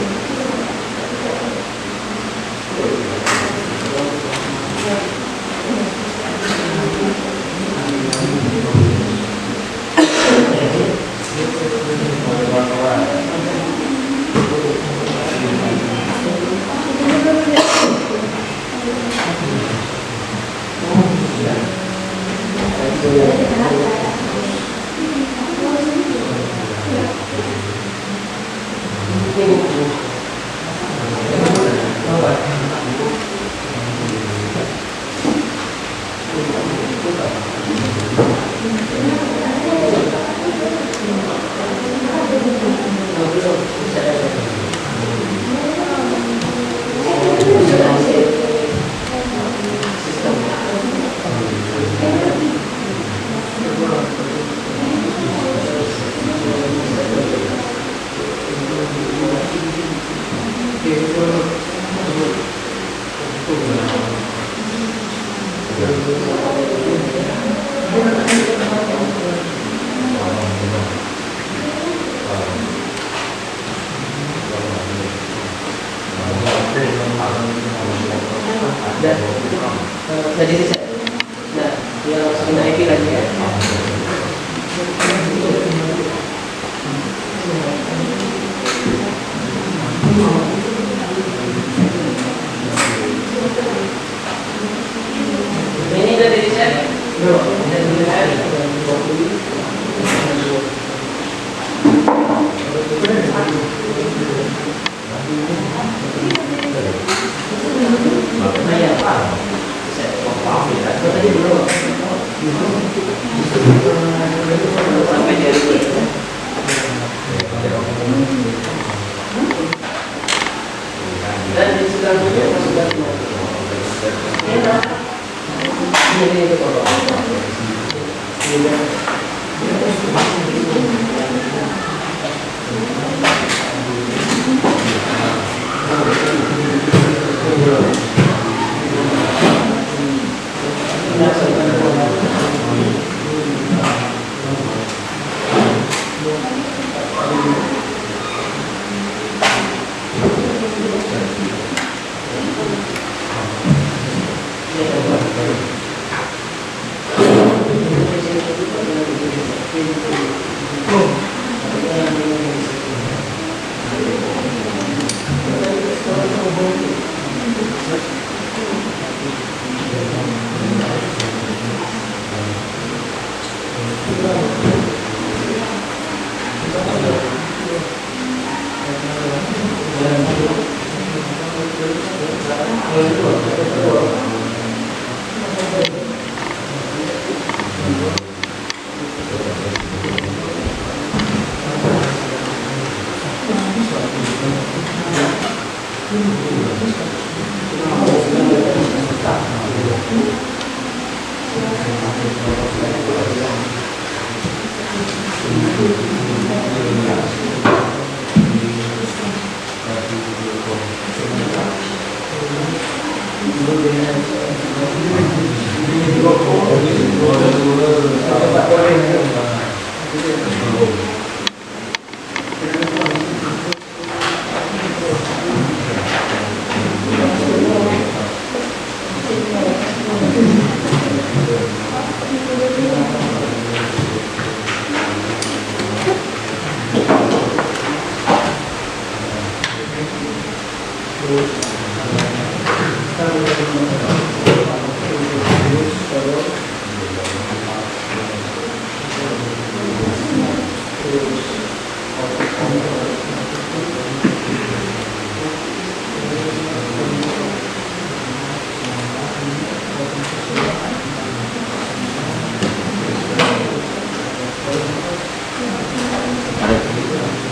Jadi reset. Nah, dia masukin IP lagi ya. Ini udah di reset. Belum. Udah di reset. Tadi belum. Sampai jadi dan di sebelah itu masuk lagi. Ini itu kalau.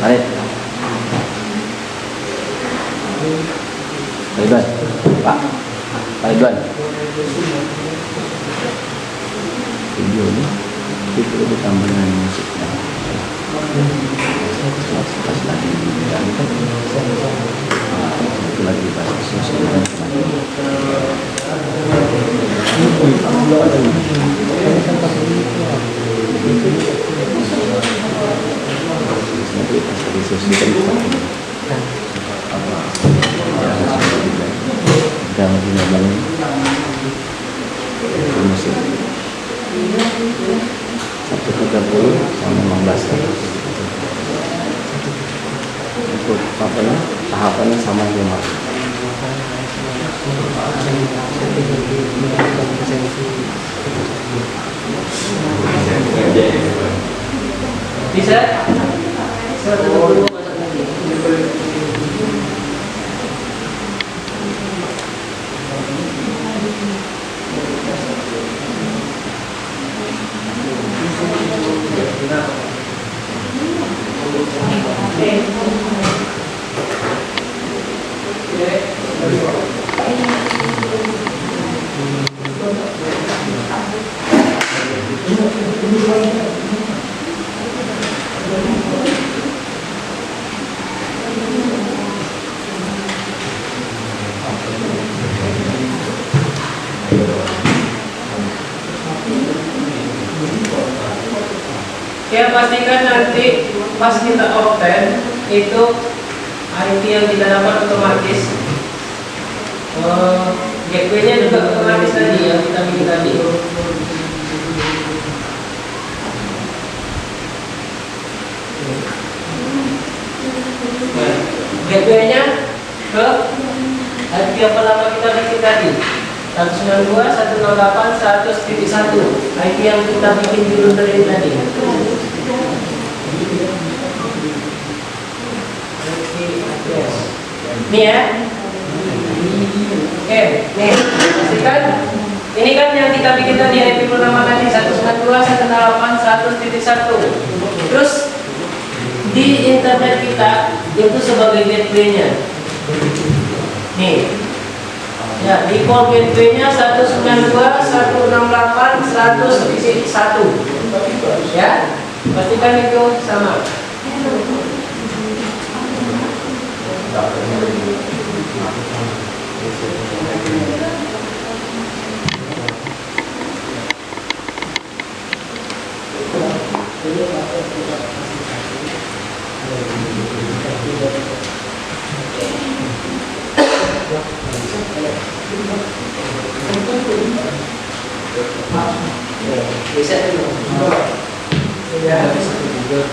Arif. Ridwan. Pak. Pak Ridwan. Video ini itu ditambah dengan musiknya. Pas lagi itu lagi pas sesuai musik 1.30 sampai 15 untuk tahapannya sama dengan bisa 120 masuk lagi. Ya, pastikan nanti pas kita obten itu IP yang kita dapat otomatis, gateway-nya juga otomatis tadi yang kita pilih tadi. Nah, gateway-nya ke IP apa lama kita bikin tadi, 192.168.100.1 IP yang kita bikin dulu dari tadi. Nih ya. Oke, nih. Pastikan ini kan yang kita bikin tadi IP pertama tadi 192.168.100.1. Terus di internet kita itu sebagai gateway-nya. Nih. Ya, di call gateway-nya 192.168.100.1. Ya. Pastikan itu sama. Bisa dulu. Ya, habis itu juga.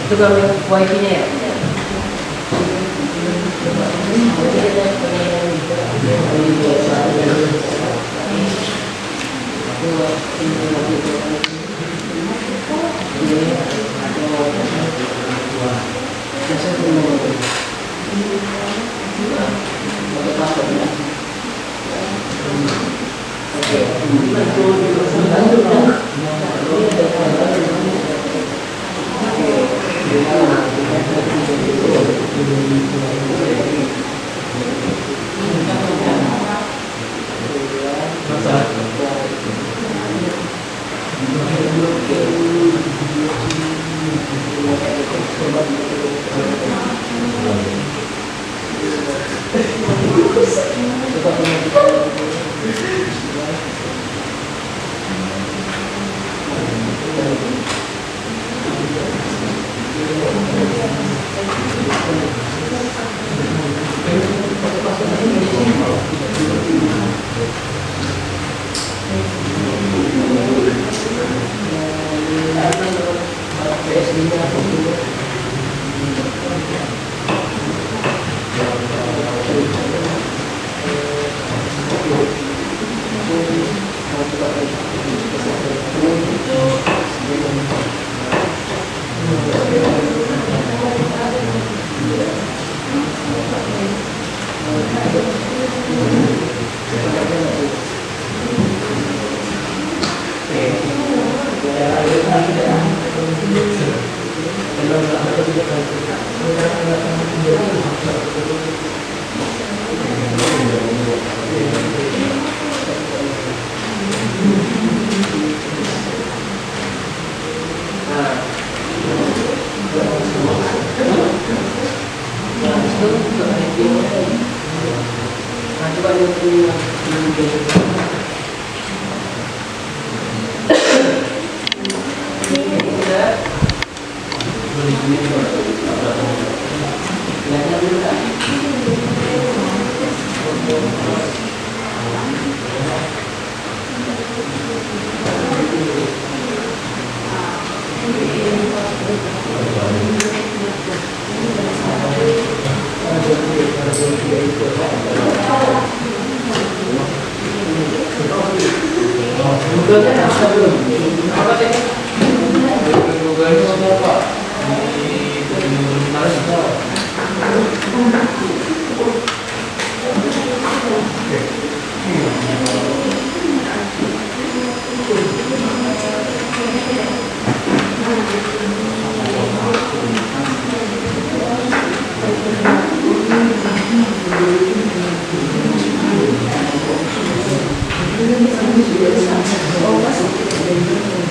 Itu kalau wifi-nya ya? Oh, masuk.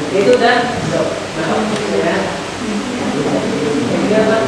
Itu udah. Ya. Iya, Pak.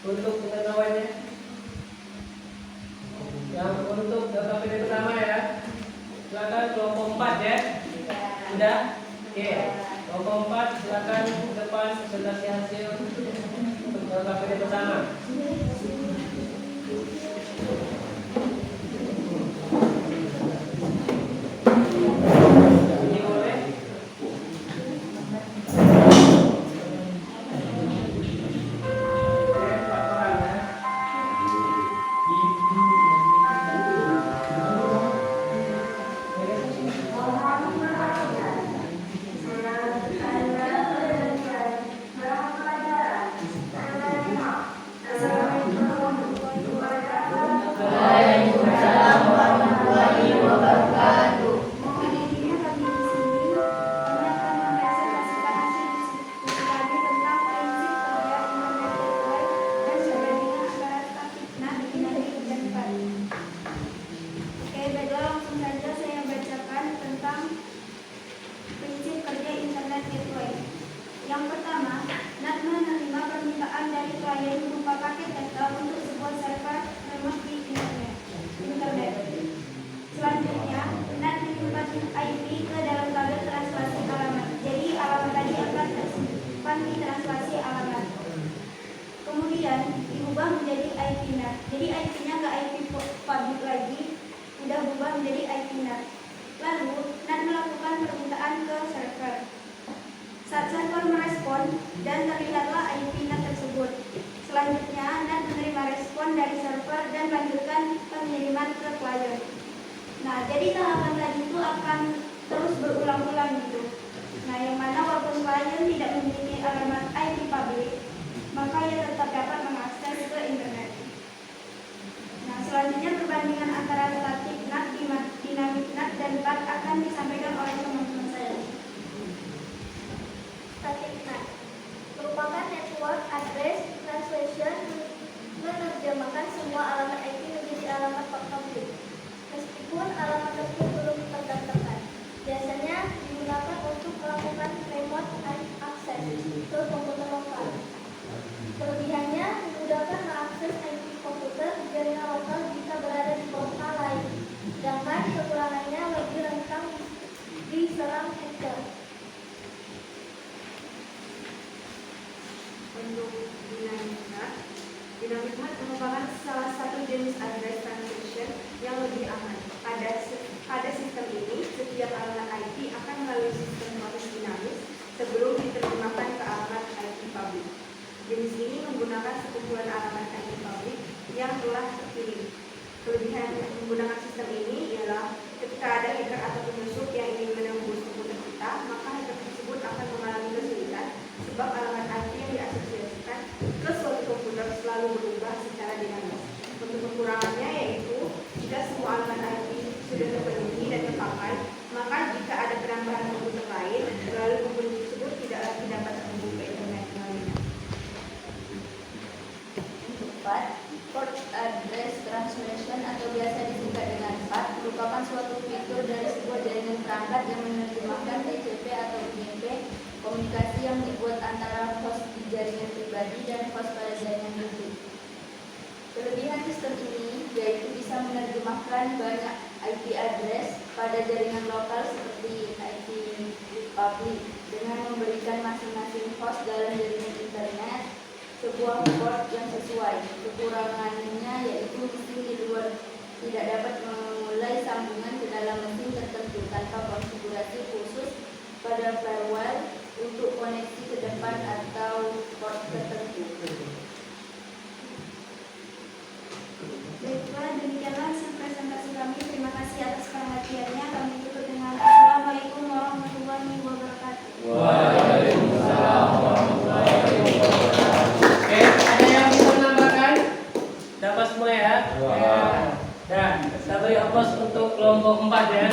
untuk pengetahuannya. Yang untuk KPD pertama ya. Silakan kelompok 4 ya. Sudah? Oke. Kelompok 4 silakan ke depan presentasi hasil untuk KPD pertama. Ini boleh. Oke, 4 orang ya. Oke, baiklah langsung saja saya bacakan tentang prinsip kerja internet gateway. Yang pertama, NAT menerima permintaan dari klien berupa paket data untuk sebuah server remote di internet. Selanjutnya, NAT menyimpan IP ke dalam tabel translasi alamat. Jadi alamat tadi akan tersimpan di translasi alamat. Kemudian diubah menjadi IP NAT. Jadi IP-nya nggak IP public lagi, udah berubah menjadi IP NAT. Lalu NAT melakukan permintaan ke server. Saat server merespon dan terlihatlah IP NAT tersebut. Selanjutnya NAT menerima respon dari server dan lanjutkan pengiriman ke klien. Nah, jadi tahapan tadi itu akan terus berulang-ulang gitu. Nah, yang mana walaupun klien tidak memiliki alamat IP public, maka ia tetap dapat mengakses ke internet. Nah, selanjutnya perbandingan antara static NAT, dynamic NAT, dan PAT akan disampaikan oleh teman-teman saya. Static NAT merupakan network address translation, menerjemahkan semua alamat IP menjadi alamat publik, meskipun alamat tersebut belum terdaftarkan. Biasanya digunakan untuk melakukan remote access ke komputer lokal. Kelebihannya memudahkan mengakses IP komputer jaringan lokal jika berada di kota lain, sedangkan kekurangannya lebih rentan diserang hacker. Untuk dynamic NAT merupakan salah satu jenis address translation yang lebih aman. Pada sistem ini, setiap alamat IP akan melalui sistem proses dinamis sebelum diterjemahkan ke alamat IP public. Jenis ini menggunakan sekumpulan alamat IP public yang telah terpilih. Kelebihan menggunakan sistem ini ialah ketika ada hacker atau penyusup yang ingin menembus komputer kita, maka hacker tersebut akan mengalami kesulitan sebab alamat IP yang diasosiasikan ke suatu komputer selalu berubah secara dinamis. Untuk kekurangannya yaitu jika semua alamat IP sudah terpenuhi dan terpakai, maka jika ada penambahan komputer lain, lalu komputer tersebut tidak lagi dapat terhubung ke internet melalui. PAT, Port Address Translation atau biasa disingkat dengan PAT, merupakan suatu fitur dari sebuah jaringan perangkat yang menerjemahkan TCP atau UDP, komunikasi yang dibuat antara host di jaringan pribadi dan host pada jaringan publik. Kelebihan sistem ini yaitu bisa menerjemahkan banyak IP address pada jaringan lokal seperti IP public dengan memberikan masing-masing host dalam jaringan internet sebuah port yang sesuai. Kekurangannya yaitu mesin di luar tidak dapat memulai sambungan ke dalam mesin tertentu tanpa konfigurasi khusus pada firewall untuk koneksi ke depan atau port tertentu. Baiklah, demikianlah hasil presentasi kami. Terima kasih atas perhatiannya. Kami tutup dengan Assalamualaikum warahmatullahi wabarakatuh. Waalaikumsalam warahmatullahi wabarakatuh. Oke, ada yang bisa menambahkan? Dapat semua ya? Wah. Ya. Nah, kita beri aplaus untuk kelompok 4 ya.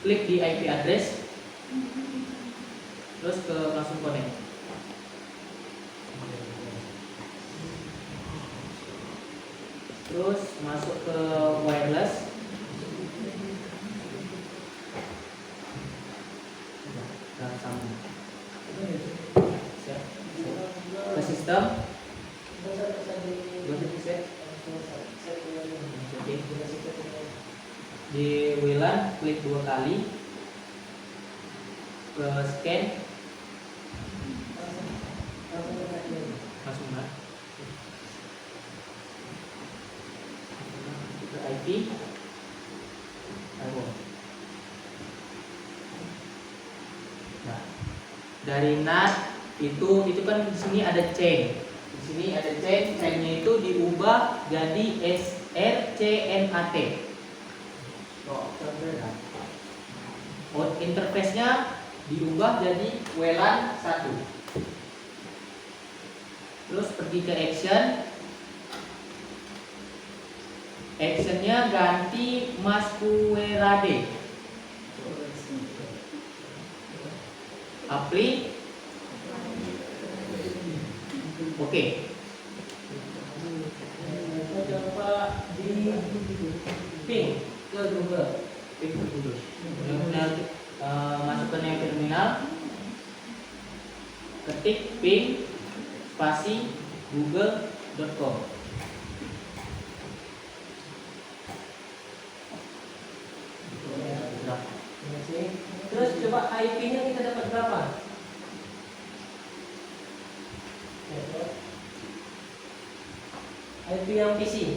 klik di IP address, terus langsung connect. Terus masuk ke wireless. Dan sambung. Siap. Ke sistem. Di WLAN klik 2 kali. Ke scan. Langsung nah. Ke IP. Nah, dari NAT itu kan di sini ada chain. Di sini ada chainnya itu diubah jadi SRCNAT. Interface-nya diubah jadi WLAN 1. Terus pergi ke action. Actionnya ganti Masquerade. Apply. Oke. Coba di ping ke Google. Kemudian masukkan yang terminal, ketik ping spasi google.com. Terus coba IP-nya kita dapat berapa? IP yang PC.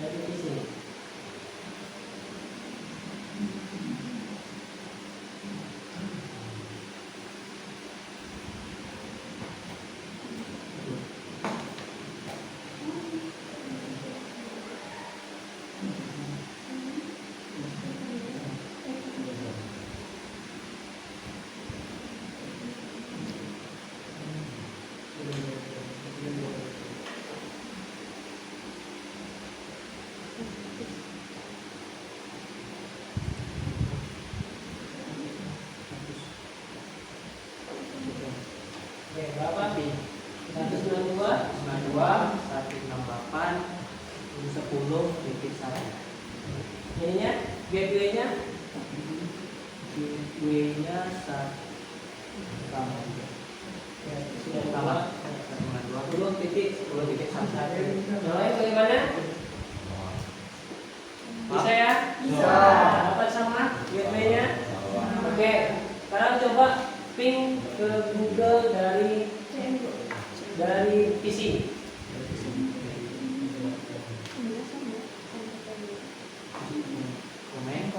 IP PC. Oke, berapa pi? 192, 168 10.1. ininya gateway-nya Gateway-nya sama. ya, sudah Sama. 10.10.11. Yang lain bagaimana? Bisa ya? Bisa. Dapat sama gateway-nya? Oke, sekarang coba ping ke Google dari PC. Komen.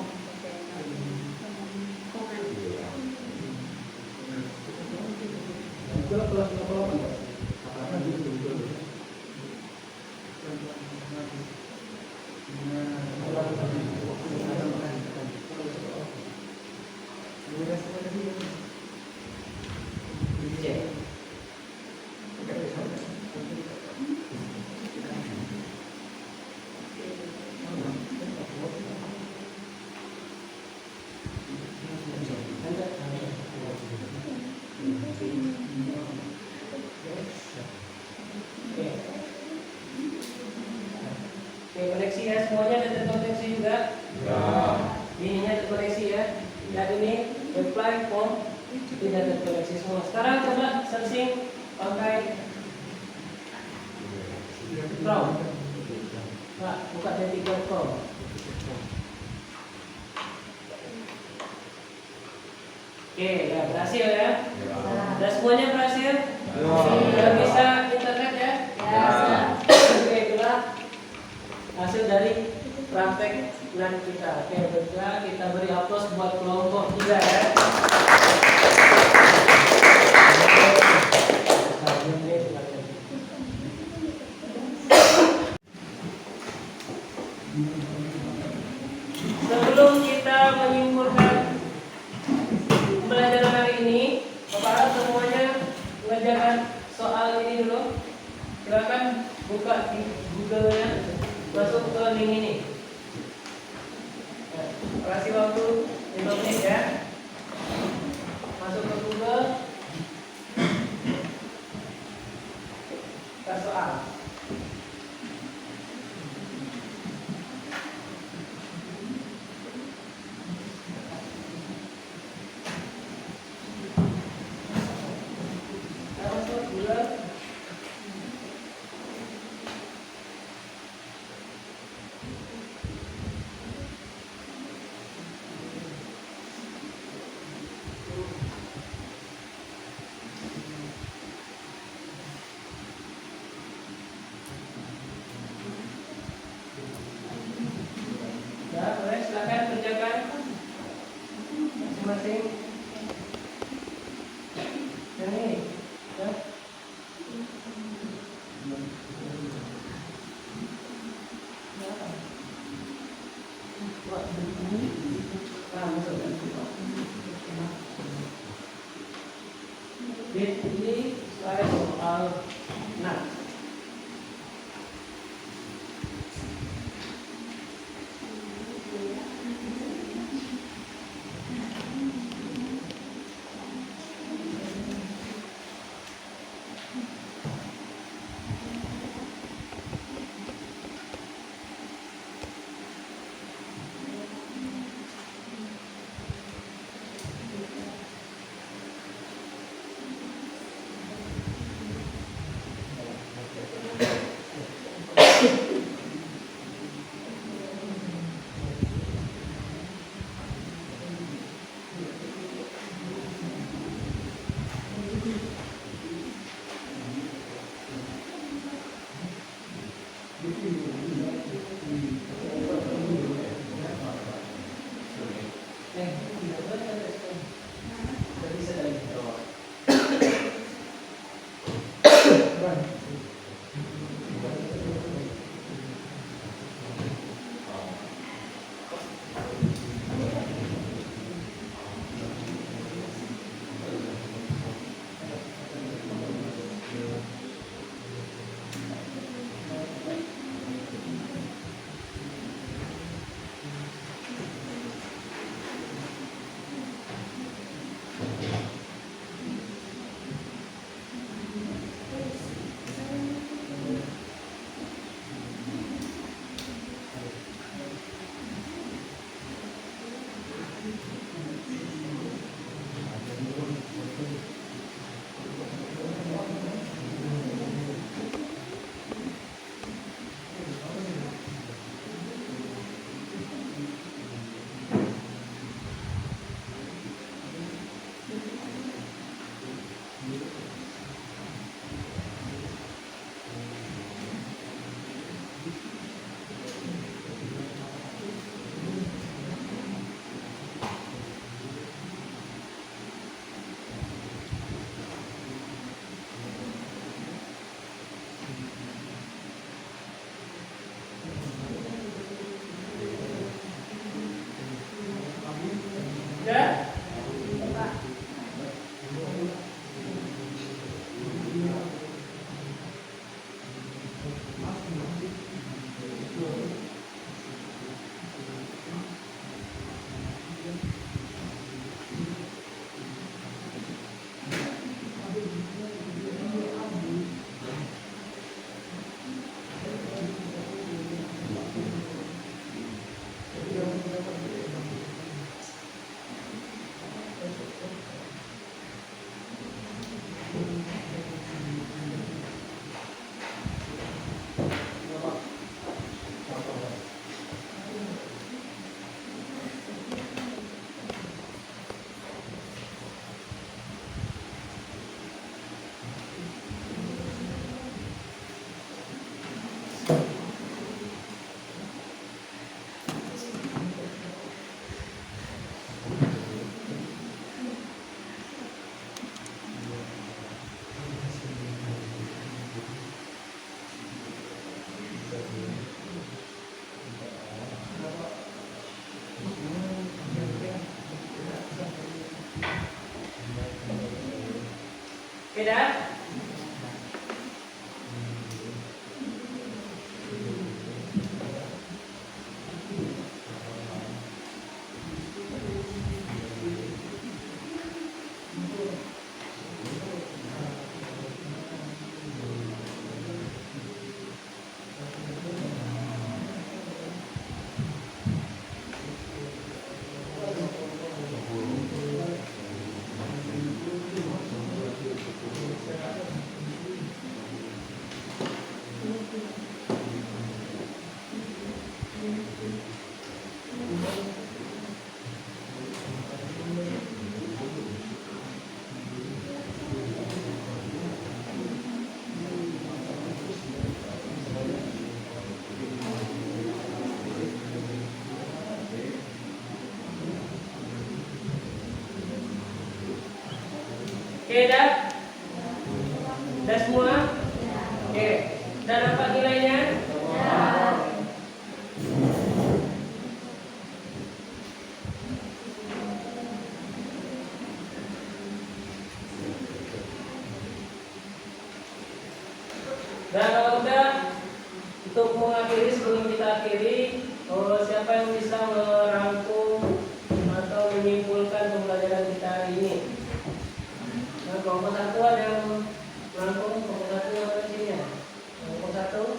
Cek. Oke, koneksi ya, semuanya ada terkoneksi juga. Ininya terkoneksi ya. Dan ini apply form tidak terkoneksi semua. Sekarang coba searching pakai Chrome. Pak, buka dari Chrome. Oke, ya berhasil ya. Sudah semuanya berhasil? Sudah bisa internet ya? Ya. Oke, itulah hasil dari praktek LAN kita. Oke, juga kita beri aplaus buat kelompok juga ya. Sebelum kita menyimpulkan pembelajaran hari ini, Bapak harus semuanya mengerjakan soal ini dulu. Silakan buka di Google-nya, masuk ke link ini. Kasih waktu 5 menit ya. Masuk ke Google. Kita soal. Kita masuk ke Google. Ya, boleh silakan kerjakan masing-masing. Yang ini, ya. Nah, masuk. Ini saya soal nah. Ya. Beda? Oke, dah? Dah semua? Oke. Dan apa nilainya? Dan kalau udah, untuk mengakhiri, sebelum kita akhiri, siapa yang bisa merangkum atau menyimpulkan pembelajaran kita hari ini? Nah, kelompok 1 ada yang merangkum, kelompok 1 yang ada sini ya? Kelompok 1.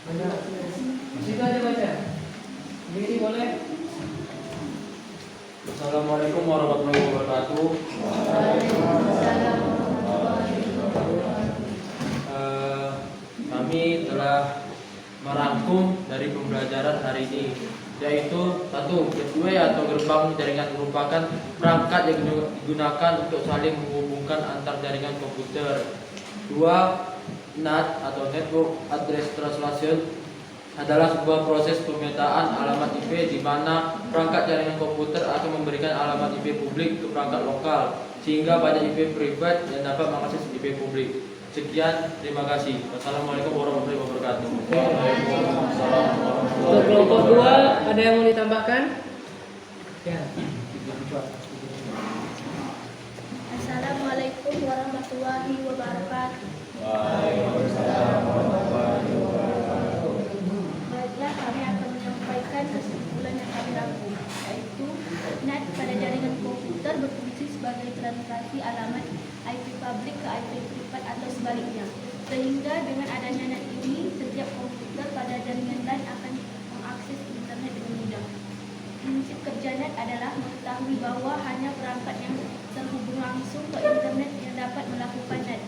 Mana? Situ aja baca. Jadi boleh. Assalamualaikum warahmatullahi wabarakatuh. Kami telah merangkum dari pembelajaran hari ini, yaitu 1. Gateway atau gerbang jaringan merupakan perangkat yang digunakan untuk saling menghubungkan antar jaringan komputer. 2. NAT atau Network Address Translation adalah sebuah proses pemetaan alamat IP di mana perangkat jaringan komputer akan memberikan alamat IP publik ke perangkat lokal, sehingga banyak IP privat yang dapat mengakses IP publik. Sekian, terima kasih. Wassalamualaikum warahmatullahi wabarakatuh. Untuk kelompok 2 ada yang mau ditambahkan? Ya. Assalamualaikum warahmatullahi wabarakatuh. Baiklah, kami akan menyampaikan kesimpulan yang kami rangkum, yaitu NAT pada jaringan komputer berfungsi sebagai translasi alamat IP publik ke IP privat atau sebaliknya. Sehingga dengan adanya NAT ini, setiap komputer pada jaringan LAN akan mengakses internet dengan mudah. Prinsip kerja NAT adalah mengetahui bahwa hanya perangkat yang terhubung langsung ke internet yang dapat melakukan NAT.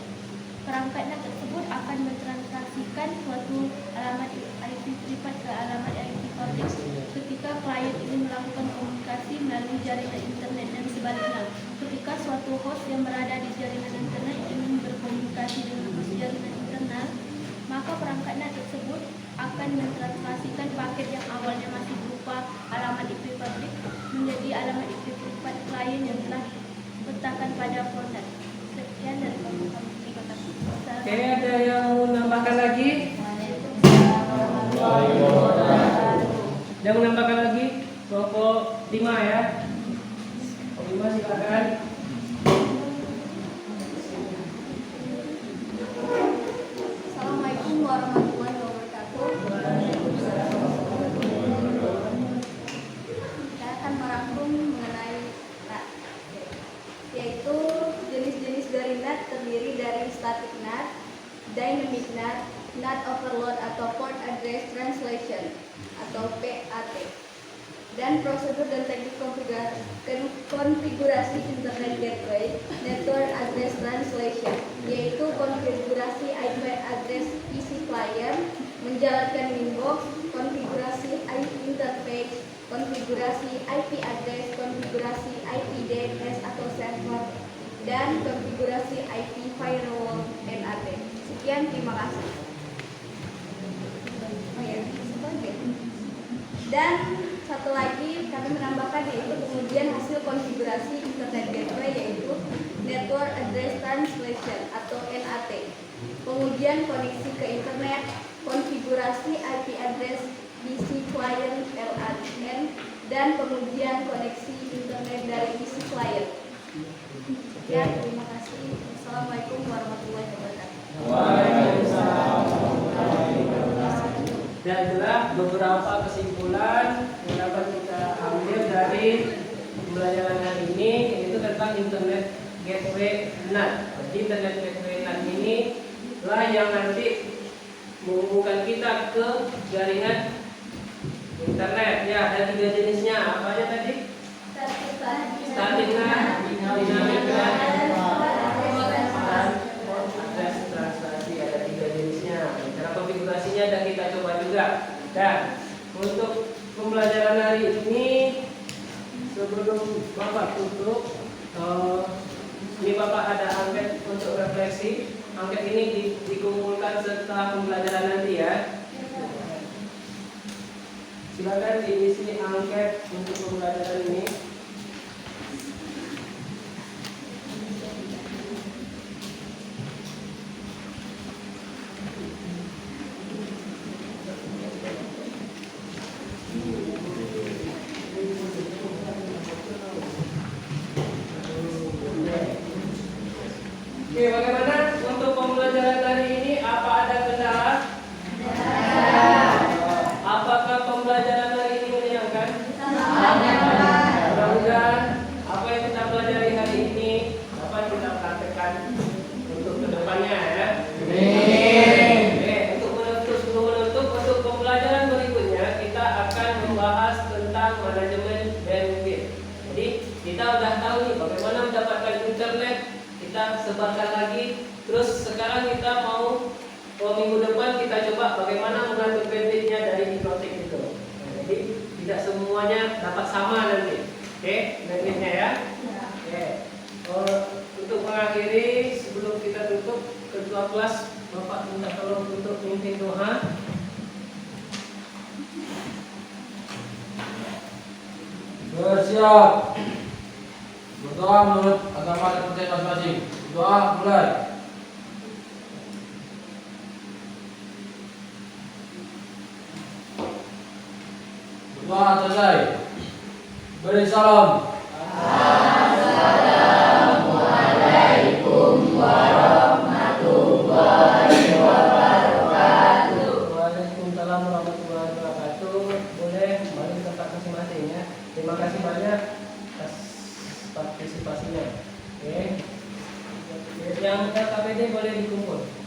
Perangkat NAT tersebut akan mentranslasikan suatu alamat IP privat ke alamat IP publik ketika klien ingin melakukan komunikasi melalui jaringan internet, dan sebaliknya ketika suatu host yang berada di jaringan internet ingin berkomunikasi dengan host jaringan internal, maka perangkat NAT tersebut akan mentranslasikan paket yang awalnya masih berupa alamat IP publik menjadi alamat IP privat klien yang telah diletakkan pada format. Sekian dari kami. Terima kasih. Oke, ada yang mau menambahkan lagi? Yang menambahkan lagi? Kelompok 5 ya. Kelompok 5 silakan. Assalamualaikum warahmatullahi wabarakatuh. Saya akan merangkum mengenai NAT, yaitu jenis-jenis dari NAT terdiri dari static NAT, dynamic NAT, NAT overload atau port address translation atau PAT, dan prosedur dan teknik konfigurasi internet gateway network address translation, yaitu konfigurasi IP address PC client, menjalankan inbox, konfigurasi IP interface, konfigurasi IP address, konfigurasi IP DNS atau server, dan konfigurasi IP firewall NAT. Sekian, terima kasih. Oh ya, dan satu lagi kami menambahkan, yaitu kemudian hasil konfigurasi internet gateway, yaitu network address translation atau NAT, kemudian koneksi ke internet, konfigurasi IP address PC client LAN, dan kemudian koneksi internet dari PC client. Ya, terima kasih. Assalamualaikum warahmatullahi wabarakatuh. Dan itulah beberapa kesimpulan yang dapat kita ambil dari pembelajaran hari ini, yaitu tentang internet gateway NAT. Jadi internet gateway NAT ini lah yang nanti menghubungkan kita ke jaringan internet. Ya, ada 3 jenisnya. Apa aja tadi? Static NAT, dynamic NAT, dan address translasi. Ada 3 jenisnya. Cara konfigurasinya dan kita coba juga. Dan untuk pembelajaran hari ini, sebelum Bapak tutup, ini Bapak ada angket untuk refleksi. Angket ini dikumpulkan setelah pembelajaran nanti ya. Silakan diisi angket untuk pembelajaran ini. dapat sama nanti. Oke, nantinya ya. Oke. Untuk mengakhiri sebelum kita tutup, ketua kelas Bapak minta tolong untuk mimpin doa. Bersiap. Berdoa menurut agama dan percaya masing-masing. Doa mulai. Berdoa selesai. Beri salam. Waalaikumsalam warahmatullahi wabarakatuh. Boleh kembali ke tempat masing-masing ya. Terima kasih banyak atas partisipasinya. Oke. Yang KPD boleh dikumpul.